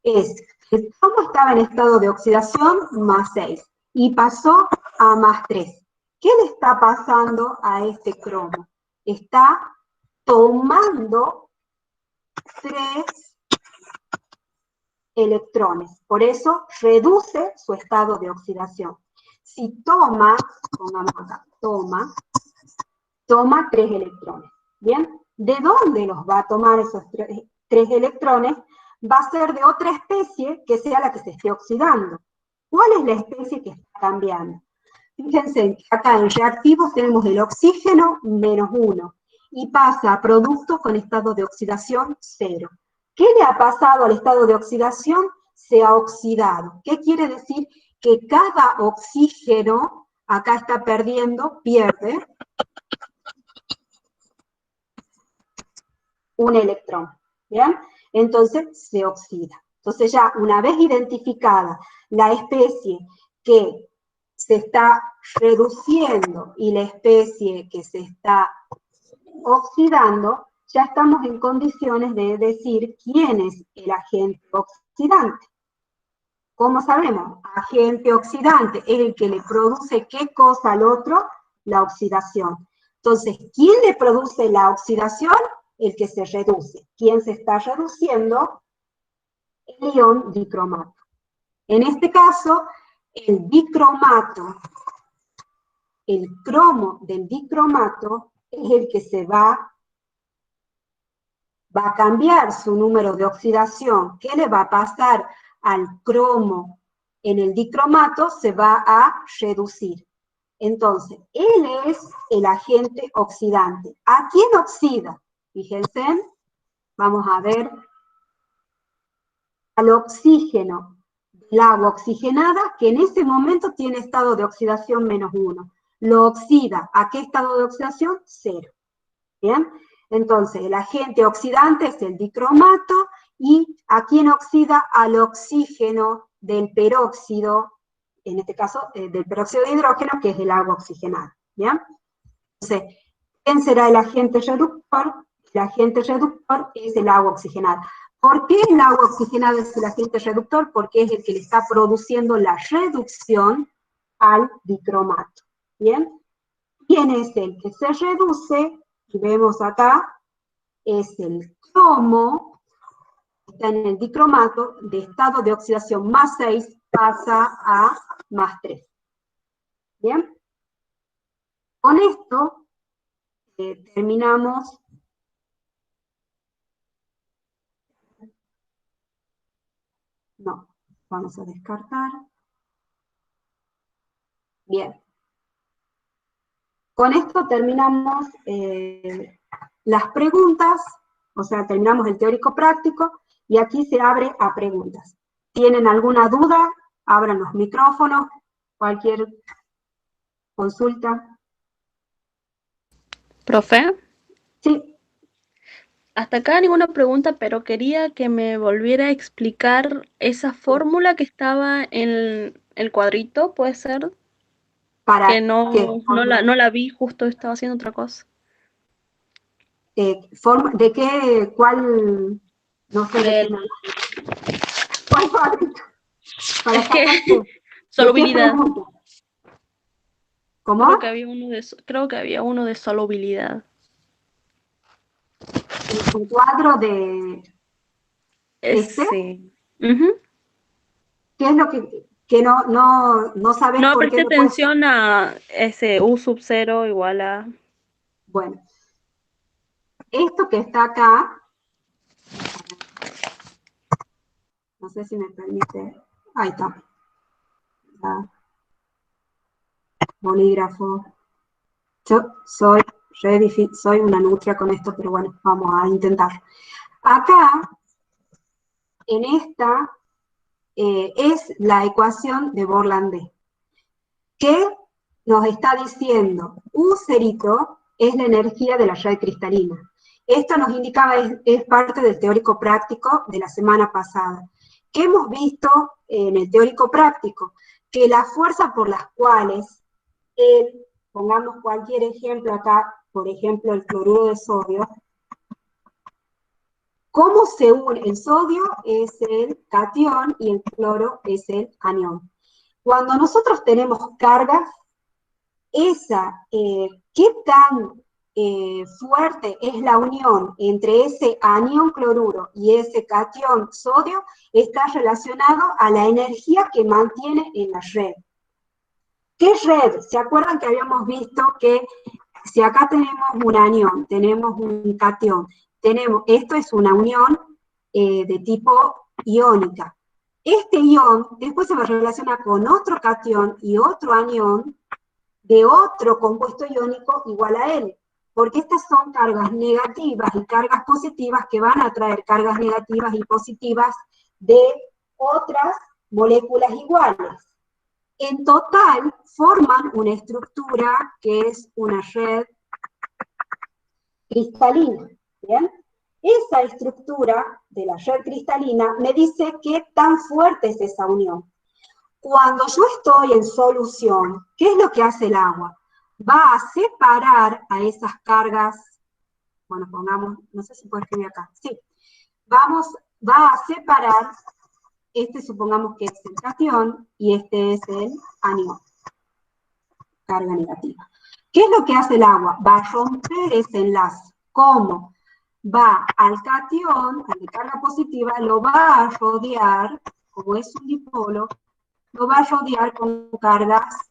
es que cómo estaba en estado de oxidación, más 6, y pasó a más 3. ¿Qué le está pasando a este cromo? Está tomando 3 electrones, por eso reduce su estado de oxidación. Si toma, pongamos acá, toma 3 electrones, ¿bien? ¿De dónde los va a tomar esos 3 electrones? Va a ser de otra especie que sea la que se esté oxidando. ¿Cuál es la especie que está cambiando? Fíjense que acá en reactivos tenemos el oxígeno -1 y pasa a producto con estado de oxidación 0. ¿Qué le ha pasado al estado de oxidación? Se ha oxidado. ¿Qué quiere decir? Que cada oxígeno acá está pierde un electrón. ¿Bien? Entonces se oxida. Entonces ya una vez identificada la especie que se está reduciendo y la especie que se está oxidando, ya estamos en condiciones de decir quién es el agente oxidante. ¿Cómo sabemos? Agente oxidante es el que le produce qué cosa al otro, la oxidación. Entonces, ¿quién le produce la oxidación? El que se reduce. ¿Quién se está reduciendo? El ion dicromato. En este caso, el dicromato, el cromo del dicromato es el que va a cambiar su número de oxidación. ¿Qué le va a pasar al cromo en el dicromato? Se va a reducir. Entonces, él es el agente oxidante. ¿A quién oxida? Fíjense, vamos a ver al oxígeno del agua oxigenada, que en ese momento tiene estado de oxidación -1. Lo oxida. ¿A qué estado de oxidación? 0. ¿Bien? Entonces, el agente oxidante es el dicromato, y ¿a quién oxida? Al oxígeno del peróxido, en este caso del peróxido de hidrógeno, que es el agua oxigenada. ¿Bien? Entonces, ¿quién será el agente reductor? El agente reductor es el agua oxigenada. ¿Por qué el agua oxigenada es el agente reductor? Porque es el que le está produciendo la reducción al dicromato. ¿Bien? ¿Quién es el que se reduce? Y vemos acá, es el cromo, está en el dicromato, de estado de oxidación +6 pasa a +3. ¿Bien? Con esto terminamos. No, vamos a descartar. Bien. Con esto terminamos las preguntas, o sea, terminamos el teórico práctico, y aquí se abre a preguntas. ¿Tienen alguna duda? Abran los micrófonos, cualquier consulta. Profe, Sí, hasta acá ninguna pregunta, pero quería que me volviera a explicar esa fórmula que estaba en el cuadrito, ¿puede ser? Que ¿para qué? no la vi, justo estaba haciendo otra cosa. ¿De qué? ¿Cuál? No sé de qué El, me hablas. ¿Cuál favorito? ¿Para es que sacar qué? ¿De qué solubilidad. pregunta? ¿Cómo? Creo que había uno de solubilidad. ¿Un cuadro de este? Ese. Ujú. ¿Qué es lo que no sabes No por qué presté no puedes? atención a ese U sub 0 igual a... Bueno, esto que está acá, no sé si me permite, ahí está, ya, bolígrafo. Yo soy una nutria con esto, pero bueno, vamos a intentar. Acá, en esta, es la ecuación de Borlandé, que nos está diciendo, U cerito es la energía de la red cristalina. Esto nos indicaba, es parte del teórico práctico de la semana pasada. ¿Qué hemos visto en el teórico práctico? Que las fuerzas por las cuales, pongamos cualquier ejemplo acá, por ejemplo el cloruro de sodio, ¿cómo se une? El sodio es el catión y el cloro es el anión. Cuando nosotros tenemos cargas, qué tan fuerte es la unión entre ese anión cloruro y ese catión sodio, está relacionado a la energía que mantiene en la red. ¿Qué red? ¿Se acuerdan que habíamos visto que si acá tenemos un anión, tenemos un catión, esto es una unión de tipo iónica. este ion después se va a relacionar con otro cation y otro anión de otro compuesto iónico igual a él, porque estas son cargas negativas y cargas positivas que van a traer cargas negativas y positivas de otras moléculas iguales. En total, forman una estructura que es una red cristalina, ¿bien? Esa estructura de la red cristalina me dice qué tan fuerte es esa unión. Cuando yo estoy en solución, ¿qué es lo que hace el agua? Va a separar a esas cargas, bueno, pongamos, no sé si puedo escribir acá, sí, va a separar, este supongamos que es el cation y este es el anión, carga negativa. ¿Qué es lo que hace el agua? Va a romper ese enlace. ¿Cómo? Va al cation, al de carga positiva, lo va a rodear, como es un dipolo, lo va a rodear con cargas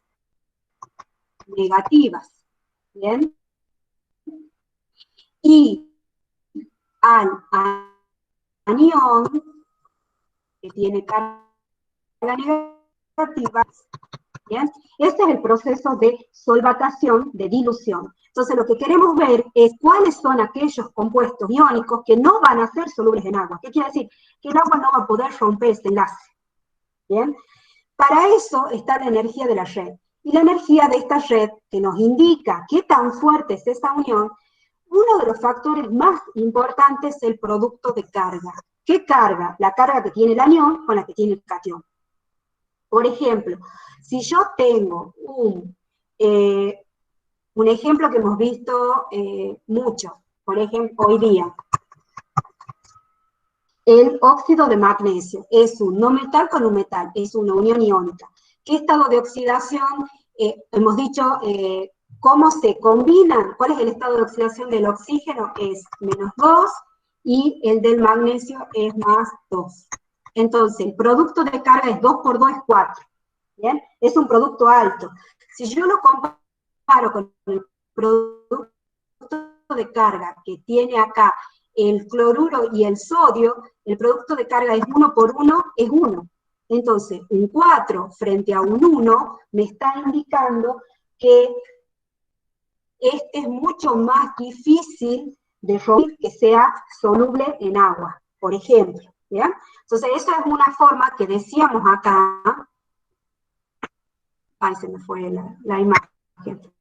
negativas, ¿bien? Y al anión, que tiene carga negativa, ¿bien? Este es el proceso de solvatación, de dilución. Entonces lo que queremos ver es cuáles son aquellos compuestos iónicos que no van a ser solubles en agua. ¿Qué quiere decir? Que el agua no va a poder romper este enlace, ¿bien? Para eso está la energía de la red. Y la energía de esta red, que nos indica qué tan fuerte es esa unión, uno de los factores más importantes es el producto de carga. ¿Qué carga? La carga que tiene el anión con la que tiene el cation. Por ejemplo, si yo tengo un ejemplo que hemos visto mucho, por ejemplo, hoy día, el óxido de magnesio es un no metal con un metal, es una unión iónica. ¿Qué estado de oxidación? Hemos dicho cómo se combinan, cuál es el estado de oxidación del oxígeno, es -2, y el del magnesio es +2. Entonces, el producto de carga es 2 por 2 es 4. ¿Bien? Es un producto alto. Si yo lo comparo con el producto de carga que tiene acá el cloruro y el sodio, el producto de carga es 1 por 1, es 1. Entonces, un 4 frente a un 1 me está indicando que este es mucho más difícil de romper que sea soluble en agua, por ejemplo. ¿Bien? Entonces, esa es una forma que decíamos acá. Ay, se me fue la imagen.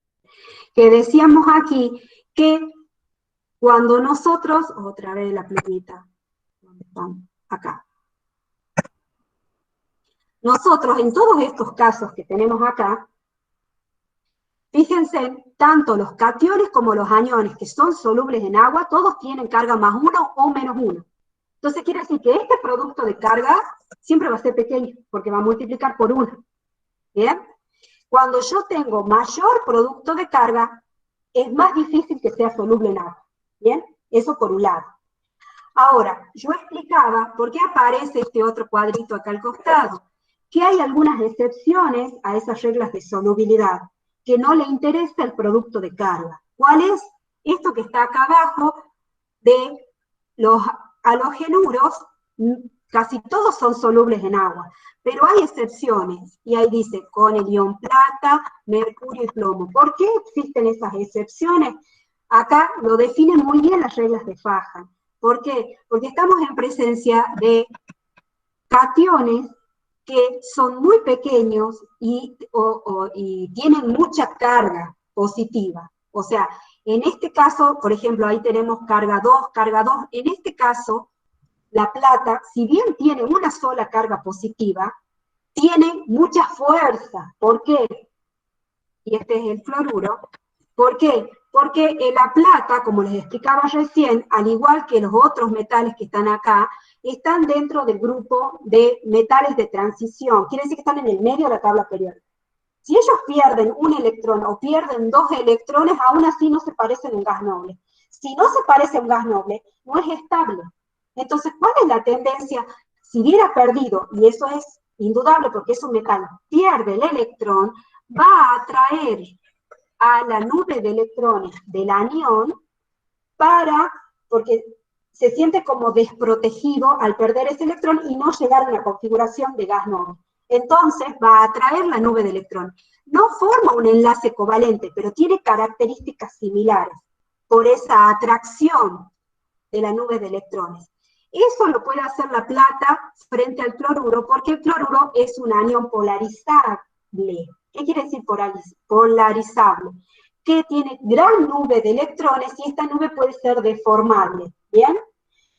Que decíamos aquí que cuando nosotros, otra vez la plumita, ¿dónde están? Acá. Nosotros, en todos estos casos que tenemos acá, fíjense, tanto los cationes como los aniones, que son solubles en agua, todos tienen carga +1 o -1. Entonces quiere decir que este producto de carga siempre va a ser pequeño, porque va a multiplicar por 1. ¿Bien? Cuando yo tengo mayor producto de carga, es más difícil que sea soluble en agua. ¿Bien? Eso por un lado. Ahora, yo explicaba por qué aparece este otro cuadrito acá al costado, que hay algunas excepciones a esas reglas de solubilidad, que no le interesa el producto de carga. ¿Cuál es? Esto que está acá abajo de los halogenuros, casi todos son solubles en agua, pero hay excepciones, y ahí dice con el ion plata, mercurio y plomo. ¿Por qué existen esas excepciones? Acá lo definen muy bien las reglas de Faja. ¿Por qué? Porque estamos en presencia de cationes que son muy pequeños y tienen mucha carga positiva. O sea, en este caso, por ejemplo, ahí tenemos carga 2, en este caso, la plata, si bien tiene una sola carga positiva, tiene mucha fuerza. ¿Por qué? Y este es el fluoruro. ¿Por qué? Porque la plata, como les explicaba recién, al igual que los otros metales que están acá, están dentro del grupo de metales de transición. Quiere decir que están en el medio de la tabla periódica. Si ellos pierden un electrón o pierden 2 electrones, aún así no se parecen a un gas noble. Si no se parece a un gas noble, no es estable. Entonces, ¿cuál es la tendencia? Si hubiera perdido, y eso es indudable porque es un metal, pierde el electrón, va a atraer a la nube de electrones del anión porque se siente como desprotegido al perder ese electrón y no llegar a una configuración de gas noble. Entonces va a atraer la nube de electrones. No forma un enlace covalente, pero tiene características similares por esa atracción de la nube de electrones. Eso lo puede hacer la plata frente al cloruro, porque el cloruro es un anión polarizable. ¿Qué quiere decir polarizable? Que tiene gran nube de electrones y esta nube puede ser deformable, ¿bien?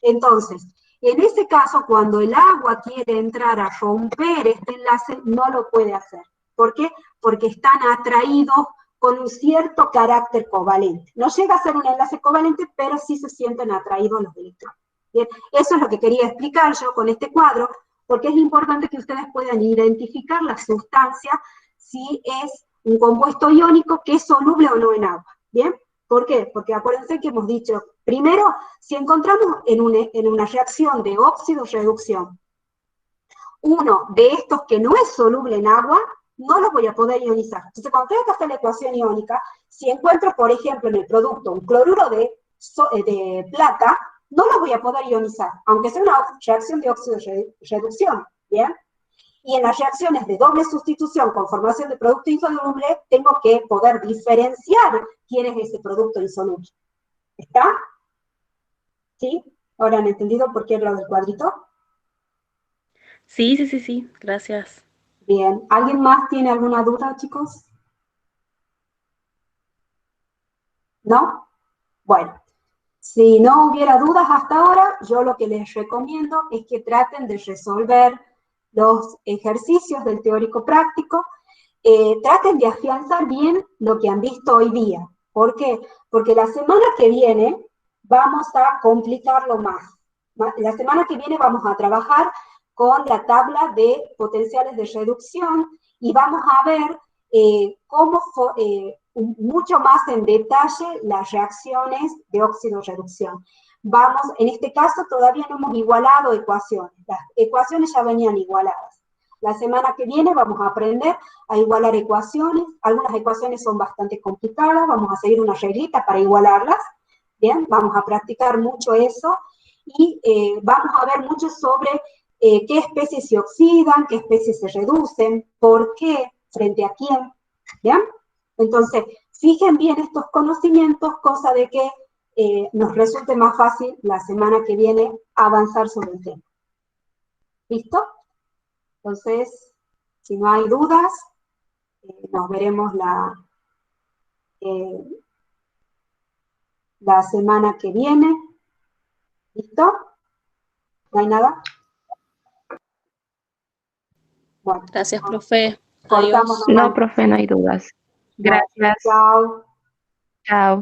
Entonces, en ese caso, cuando el agua quiere entrar a romper este enlace, no lo puede hacer. ¿Por qué? Porque están atraídos con un cierto carácter covalente. No llega a ser un enlace covalente, pero sí se sienten atraídos los electrones. Bien, eso es lo que quería explicar yo con este cuadro, porque es importante que ustedes puedan identificar la sustancia si es un compuesto iónico que es soluble o no en agua. ¿Bien? ¿Por qué? Porque acuérdense que hemos dicho, primero, si encontramos en una reacción de óxido-reducción uno de estos que no es soluble en agua, no lo voy a poder ionizar. Entonces, cuando tengo que hacer la ecuación iónica, si encuentro, por ejemplo, en el producto un cloruro de plata, no lo voy a poder ionizar, aunque sea una reacción de óxido-reducción, ¿bien? Y en las reacciones de doble sustitución con formación de producto insoluble, tengo que poder diferenciar quién es ese producto insoluble. ¿Está? ¿Sí? ¿Ahora han entendido por qué lo del cuadrito? Sí, sí, sí, sí, gracias. Bien. ¿Alguien más tiene alguna duda, chicos? ¿No? Bueno, si no hubiera dudas hasta ahora, yo lo que les recomiendo es que traten de resolver los ejercicios del teórico práctico, traten de afianzar bien lo que han visto hoy día. ¿Por qué? Porque la semana que viene vamos a complicarlo más. La semana que viene vamos a trabajar con la tabla de potenciales de reducción y vamos a ver mucho más en detalle las reacciones de óxido-reducción. Vamos, en este caso todavía no hemos igualado ecuaciones, las ecuaciones ya venían igualadas. La semana que viene vamos a aprender a igualar ecuaciones, algunas ecuaciones son bastante complicadas, vamos a seguir una reglita para igualarlas, ¿bien? Vamos a practicar mucho eso y vamos a ver mucho sobre qué especies se oxidan, qué especies se reducen, por qué, frente a quién, ¿bien? Entonces, fijen bien estos conocimientos, cosa de que nos resulte más fácil la semana que viene avanzar sobre el tema. ¿Listo? Entonces, si no hay dudas, nos veremos la semana que viene. ¿Listo? ¿No hay nada? Bueno, Gracias, profe. cortamos Adiós. nomás. No, profe, no hay dudas. Bueno, Gracias. chao. Chao.